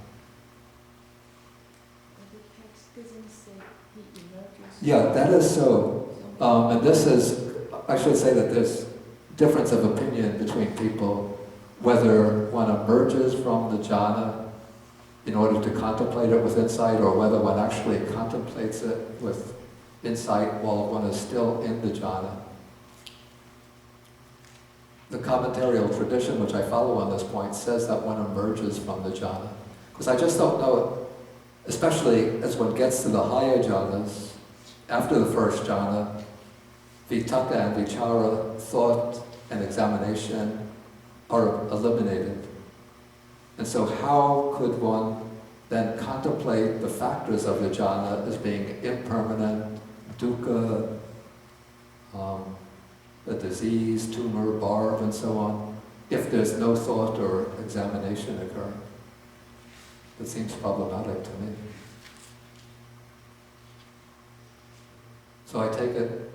The text doesn't say he emerges. Yeah, that is so. And this is, I should say that there's difference of opinion between people, whether one emerges from the jhana in order to contemplate it with insight, or whether one actually contemplates it with insight while one is still in the jhana. The commentarial tradition, which I follow on this point, says that one emerges from the jhana. Because I just don't know, especially as one gets to the higher jhanas, after the first jhana, vitakka and vichara, thought and examination, are eliminated. And so how could one then contemplate the factors of the jhana as being impermanent, dukkha, a disease, tumor, barb, and so on, if there's no thought or examination occurring. It seems problematic to me. So I take it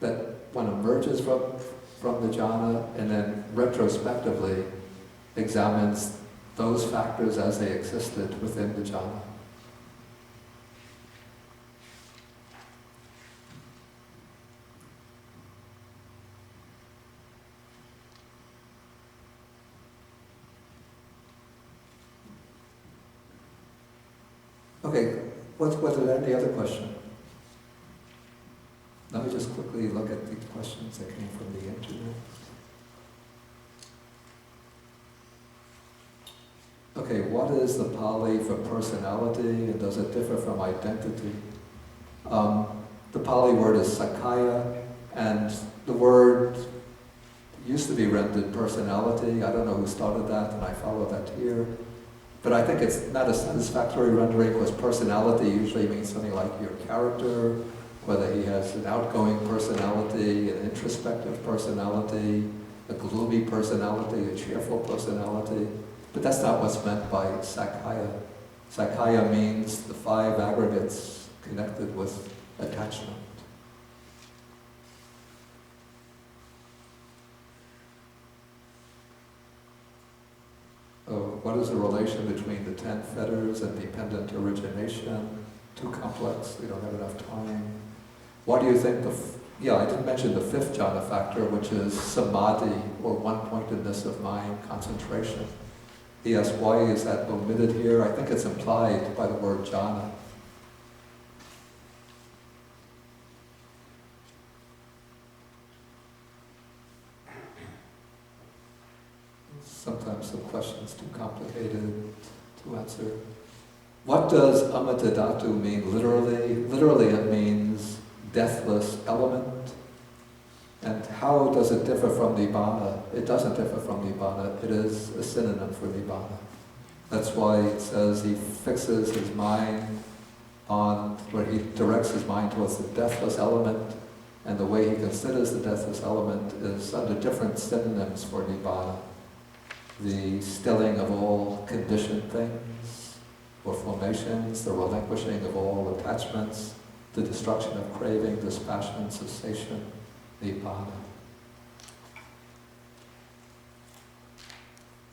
that one emerges from the jhana and then retrospectively examines those factors as they existed within the jhana. Okay, was there any other question? Let me just quickly look at the questions that came from the internet. Okay, what is the Pali for personality, and does it differ from identity? The Pali word is Sakaya, and the word used to be rendered personality. I don't know who started that, and I follow that here. But I think it's not a satisfactory rendering, because personality usually means something like your character, whether he has an outgoing personality, an introspective personality, a gloomy personality, a cheerful personality. But that's not what's meant by Sakaya. Sakaya means the 5 aggregates connected with attachment. What is the relation between the 10 fetters and dependent origination? Too complex, we don't have enough time. Why do you think I didn't mention the 5th jhana factor, which is samadhi, or one-pointedness of mind, concentration. He asked, why is that omitted here? I think it's implied by the word jhana. Sometimes the question's too complicated to answer. What does amata dhatu mean literally? Literally it means deathless element. And how does it differ from nibbana? It doesn't differ from nibbana. It is a synonym for nibbana. That's why it says he fixes his mind on, where he directs his mind towards the deathless element, and the way he considers the deathless element is under different synonyms for nibbana. The stilling of all conditioned things or formations, the relinquishing of all attachments, the destruction of craving, dispassion, cessation, nibbana.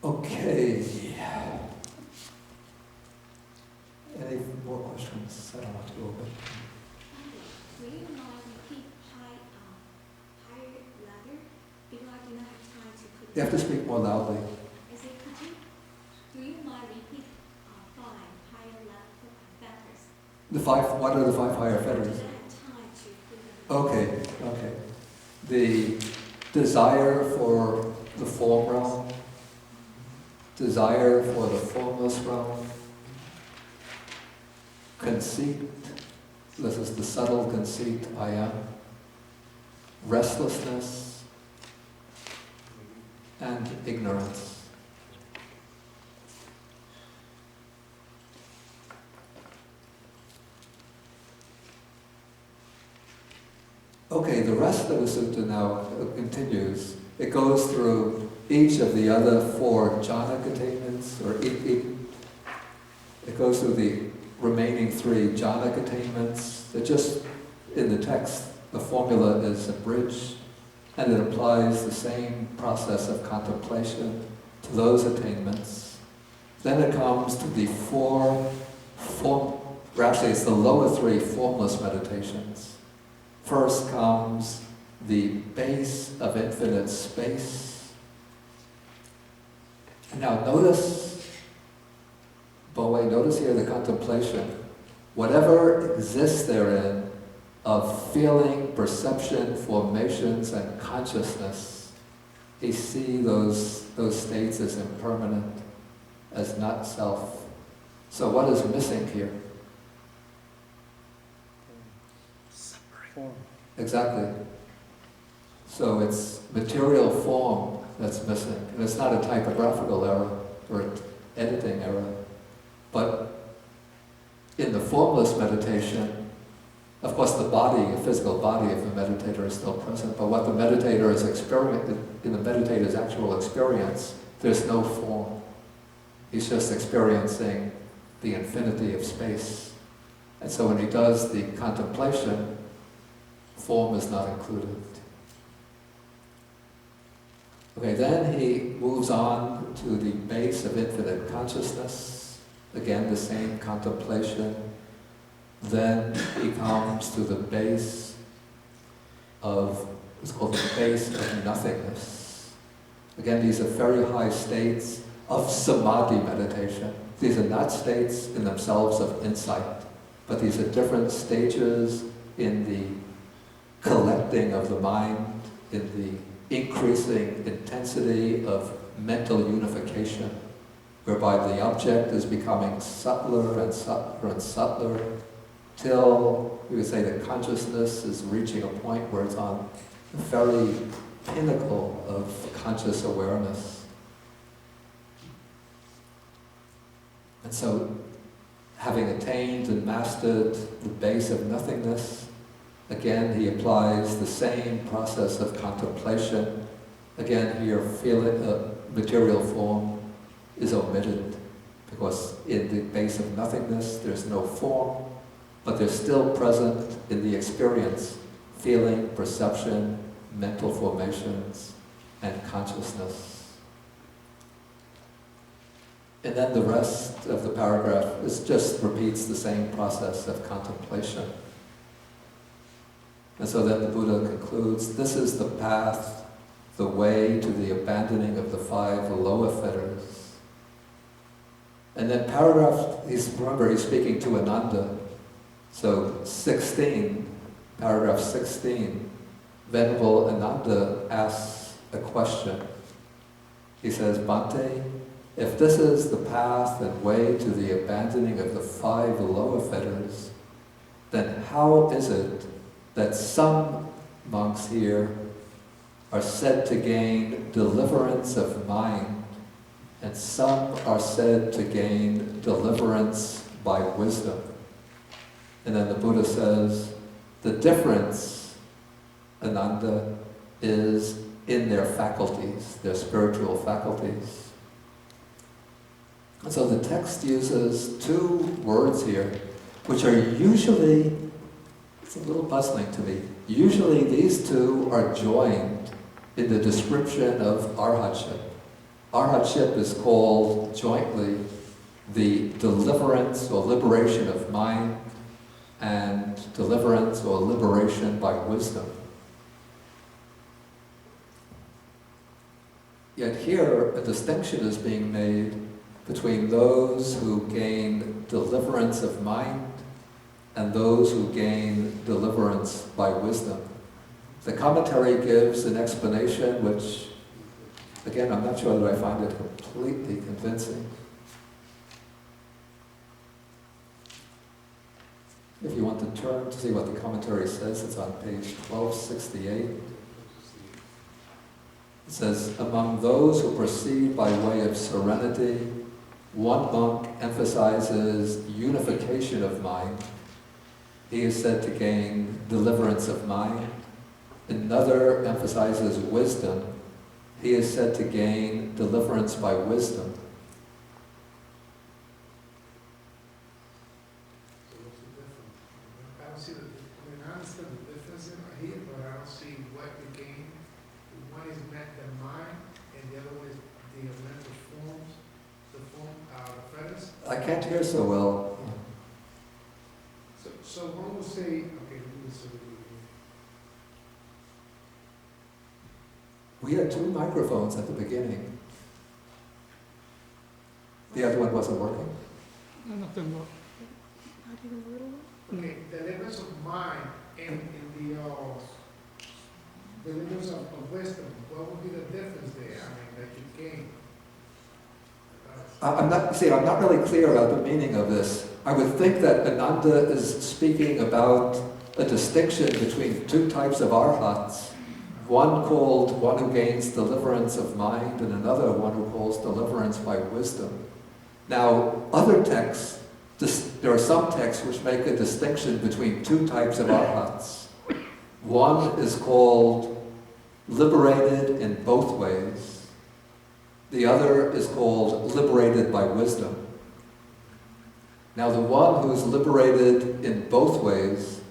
Okay. Any more questions? I don't want to go over. Will you mind repeat higher ladder? Because I do not have time to put it. You have to speak more loudly. Is it could you? Do you mind repeat 5 higher factors? The 5, what are the 5 higher fetters? I do not have time to put it. Okay. The desire for the form realm, desire for the formless realm, conceit, this is the subtle conceit, I am, restlessness, and ignorance. Okay, the rest of the sutta now continues. It goes through each of the other 4 jhana containments, or it goes through the remaining 3 jhana containments. It just, in the text, the formula is abridged, and it applies the same process of contemplation to those attainments. Then it comes to the actually it's the lower 3 formless meditations. First comes the base of infinite space. And now notice here the contemplation. Whatever exists therein of feeling, perception, formations, and consciousness, you see those states as impermanent, as not self. So what is missing here? Form. Exactly. So it's material form that's missing. And it's not a typographical error or an editing error, but formless meditation, of course the body, the physical body of the meditator is still present, but what the meditator is experiencing, in the meditator's actual experience, there's no form. He's just experiencing the infinity of space. And so when he does the contemplation, form is not included. Okay, then he moves on to the base of infinite consciousness. Again, the same contemplation. Then he comes to the base of, it's called the base of nothingness. Again, these are very high states of samadhi meditation. These are not states in themselves of insight, but these are different stages in the collecting of the mind, in the increasing intensity of mental unification, whereby the object is becoming subtler and subtler and subtler, till we would say that consciousness is reaching a point where it's on the very pinnacle of conscious awareness. And so, having attained and mastered the base of nothingness, again he applies the same process of contemplation. Again here, material form is omitted, because in the base of nothingness there's no form, but they're still present in the experience, feeling, perception, mental formations, and consciousness. And then the rest of the paragraph just repeats the same process of contemplation. And so then the Buddha concludes, this is the path, the way to the abandoning of the 5 lower fetters. And then remember he's speaking to Ananda. So 16, paragraph 16, Venerable Ananda asks a question. He says, Bhante, if this is the path and way to the abandoning of the 5 lower fetters, then how is it that some monks here are said to gain deliverance of mind, and some are said to gain deliverance by wisdom? And then the Buddha says, the difference, Ananda, is in their faculties, their spiritual faculties. And so the text uses 2 words here, which are usually, it's a little puzzling to me, usually these 2 are joined in the description of arhatship. Arhatship is called jointly the deliverance or liberation of mind and deliverance or liberation by wisdom. Yet here a distinction is being made between those who gain deliverance of mind and those who gain deliverance by wisdom. The commentary gives an explanation which, again, I'm not sure that I find it completely convincing. If you want to turn to see what the commentary says, it's on page 1268. It says, among those who proceed by way of serenity, one monk emphasizes unification of mind. He is said to gain deliverance of mind. Another emphasizes wisdom. He is said to gain deliverance by wisdom. So what's the difference? I don't see I understand the difference in here, but I don't see what you gain. One is the mind, and the other one is the mental forms, the fetters. I can't hear so well. So one will say, okay, we will say. We had 2 microphones at the beginning. The other one wasn't working. Nothing more. Okay, the levels of mind and the levels of wisdom, what would be the difference there? I mean, that you gain? I'm not really clear about the meaning of this. I would think that Ananda is speaking about a distinction between 2 types of arhats. One who gains deliverance of mind, and another one who calls deliverance by wisdom. Now, other texts there are some texts which make a distinction between two types of arhats. One is called liberated in both ways. The other is called liberated by wisdom. Now the one who is liberated in both ways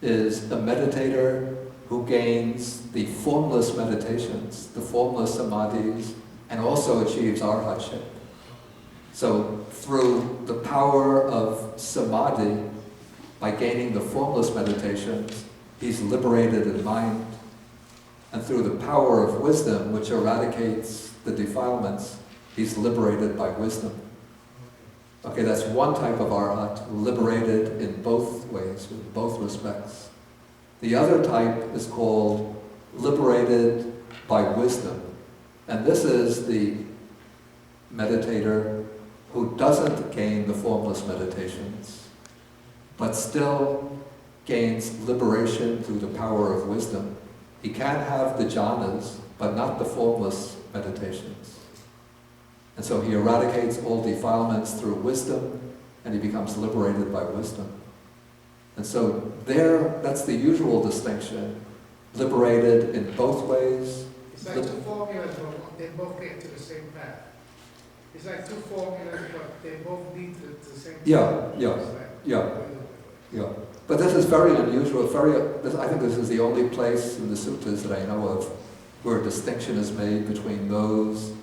is a meditator who gains the formless meditations, the formless samadhis, and also achieves arhatship. So through the power of samadhi, by gaining the formless meditations, he's liberated in mind. And through the power of wisdom, which eradicates the defilements, he's liberated by wisdom. Okay, that's one type of arhat, liberated in both ways, in both respects. The other type is called liberated by wisdom. And this is the meditator who doesn't gain the formless meditations, but still gains liberation through the power of wisdom. He can have the jhanas, but not the formless meditations. And so he eradicates all defilements through wisdom, and he becomes liberated by wisdom. And so that's the usual distinction, liberated in both ways. It's like two formulas, but they both get to the same path. It's like two formulas, but they both lead to the same path. Yeah. But this is very unusual, I think this is the only place in the suttas that I know of where a distinction is made between those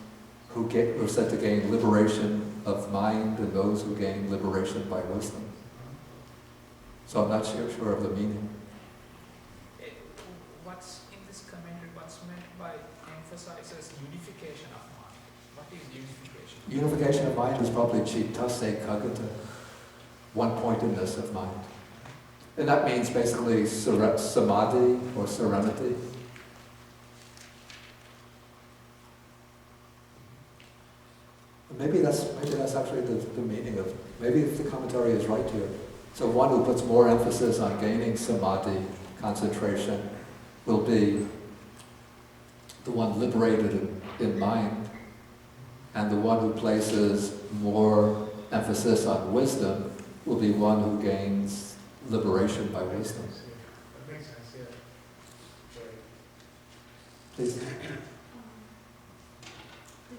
who are said to gain liberation of mind and those who gain liberation by wisdom. So I'm not sure of the meaning. What's in this commentary, what's meant by emphasizes unification of mind? What is unification? Unification of mind is probably citta ekagata, one-pointedness of mind. And that means basically samadhi or serenity. Maybe that's actually the meaning of, maybe if the commentary is right here. So one who puts more emphasis on gaining samadhi, concentration, will be the one liberated in mind, and the one who places more emphasis on wisdom will be one who gains liberation by wisdom. That makes sense, yeah. Please. The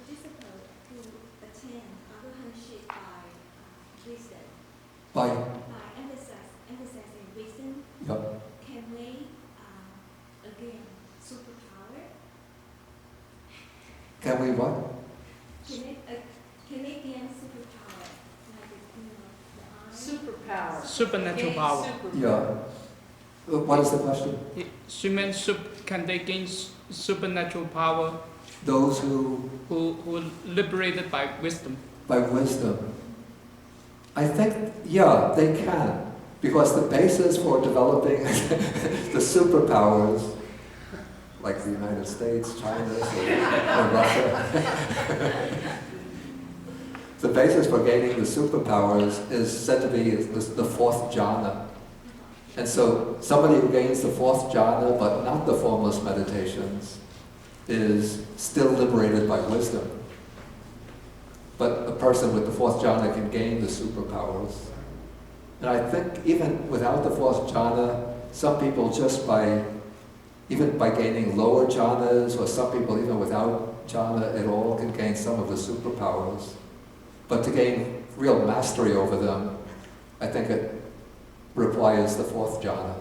disciple who attain arhatship by wisdom, By emphasizing wisdom, Yep. can we again superpower? Can we what? Can they gain superpower? Like the eye? Superpower. Supernatural power. Yeah. What is the question? She meant can they gain supernatural power Those who who liberated by wisdom? by wisdom. I think, yeah, they can. Because the basis for developing the superpowers, like the United States, China, or Russia, the basis for gaining the superpowers is said to be the fourth jhana. And so somebody who gains the fourth jhana, but not the formless meditations, is still liberated by wisdom. But a person with the fourth jhana can gain the superpowers. And I think even without the fourth jhana, some people even by gaining lower jhanas, or some people even without jhana at all can gain some of the superpowers. But to gain real mastery over them, I think it requires the fourth jhana.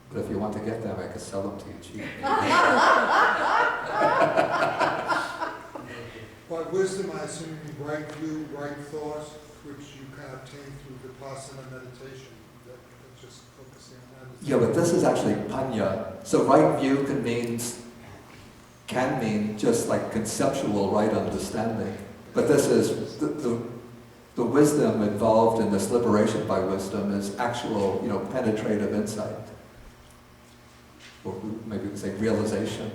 But if you want to get them, I could sell them to you cheap. By wisdom, I assume you mean right view, right thoughts, which you can obtain through Vipassana meditation. That's just focusing on that. Yeah, but this is actually panya. So right view can mean just like conceptual right understanding. But this is the wisdom involved in this liberation by wisdom is actual, penetrative insight. Or maybe we could say realization.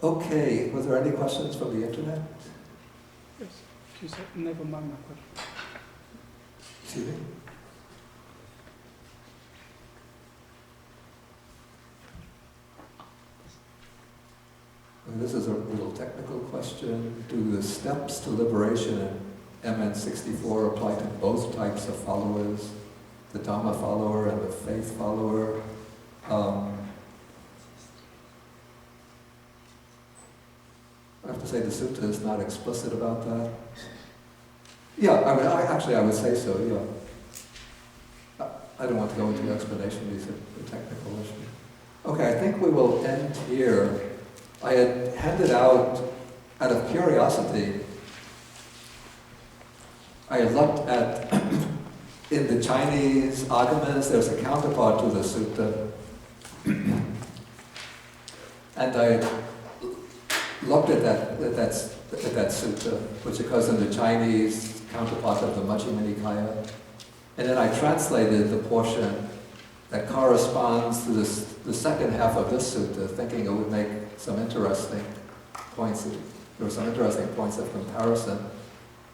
Okay, were there any questions from the internet? Yes. She said, never mind my question. Excuse me? this is a little technical question. Do the steps to liberation in MN 64 apply to both types of followers, the Dhamma follower and the faith follower? I have to say the sutta is not explicit about that. Yeah, I would say so, yeah. I don't want to go into the explanation, these are the technical issues. Okay, I think we will end here. I had handed out of curiosity, I had looked at, in the Chinese agamas, there's a counterpart to the sutta. And I looked at that sutta, which occurs in the Chinese counterpart of the Majjhima Nikaya. And then I translated the portion that corresponds to the second half of this sutta, thinking it would make some interesting points. There were some interesting points of comparison.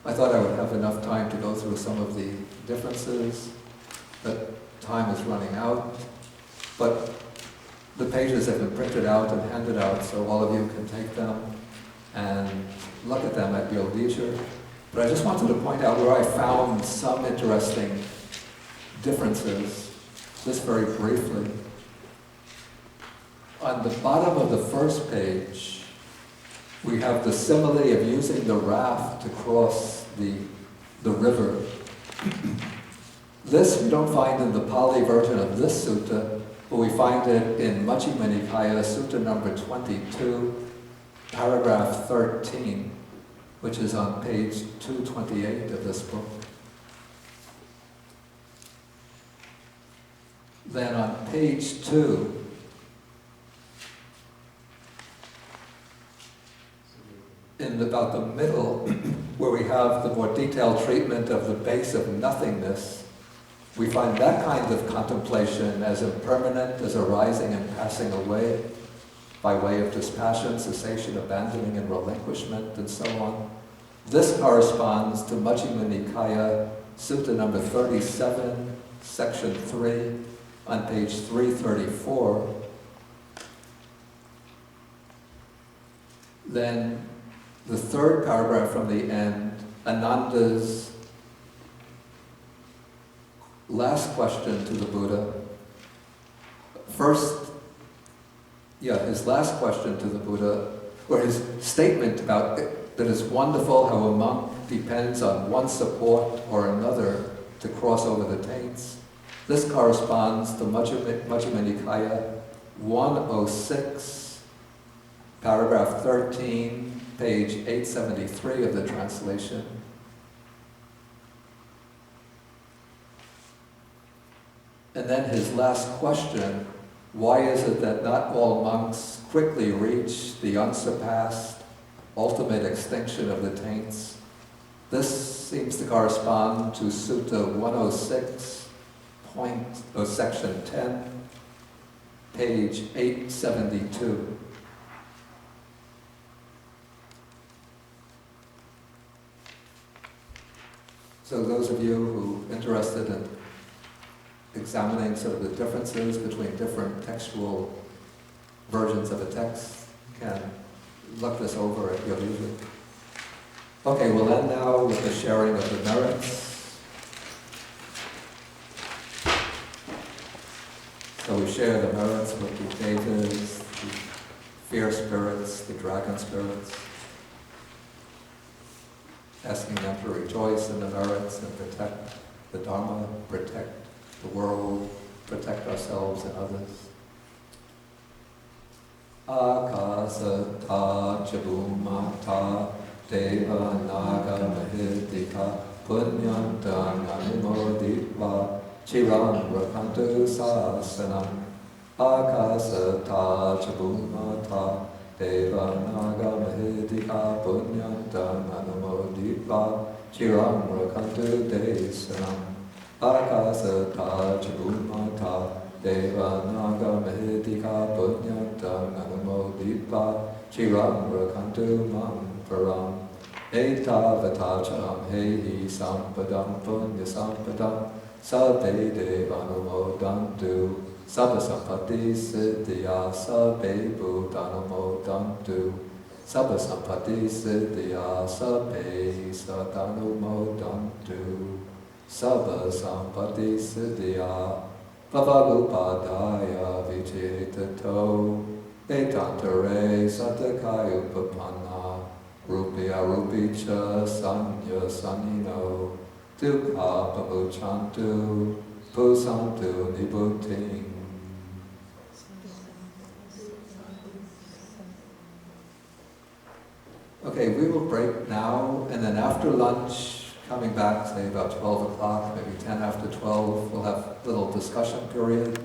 I thought I would have enough time to go through some of the differences, but time is running out. But the pages have been printed out and handed out, so all of you can take them and look at them at your leisure. But I just wanted to point out where I found some interesting differences, just very briefly. On the bottom of the first page, we have the simile of using the raft to cross the river. This we don't find in the Pali version of this sutta, but we find it in Majjhima Nikaya, Sutta number 22, paragraph 13, which is on page 228 of this book. Then on page 2, in about the middle, where we have the more detailed treatment of the base of nothingness, we find that kind of contemplation as impermanent, as arising and passing away, by way of dispassion, cessation, abandoning, and relinquishment, and so on. This corresponds to Majjhima Nikaya, Sutta number 37, section 3, on page 334. Then the third paragraph from the end, Ananda's last question to the Buddha. First, his last question to the Buddha, or his statement about it, that it's wonderful how a monk depends on one support or another to cross over the taints. This corresponds to Majjhima Nikaya 106, paragraph 13, page 873 of the translation. And then his last question, why is it that not all monks quickly reach the unsurpassed, ultimate extinction of the taints? This seems to correspond to Sutta 106, section 10, page 872. So those of you who are interested in examining sort of the differences between different textual versions of a text can look this over at your leisure. Okay, we'll end now with the sharing of the merits. So we share the merits with the Vedas, the fear spirits, the dragon spirits, asking them to rejoice in the merits and protect the Dharma, protect the world, protect ourselves and others. Akasata chabumata deva naga mahidika punyantang animoditva chiram rakantu sasanam. Akasata chabumata deva naga mahidika punyantang animoditva chiram rakantu desanam. Akasata chabumata deva naga mahidika punyantang anumoditva chiram rakantu mam param. Etavata hehi sampadam punya sampadam sabbe devanumodantu sabba sampati siddhya sabbe bhudanumodantu Sabba sampati siddhya sabbe sadanumodantu. Sabba sampati siddhya bhavagupadaya vichetato. Etantare satakaya upapanna. Rupi arupi cha sanya sanino. Dukha pamuchantu. Pusantu nibuting. Okay, we will break now, and then after lunch, coming back, say about 12 o'clock, maybe 10 after 12, we'll have a little discussion period.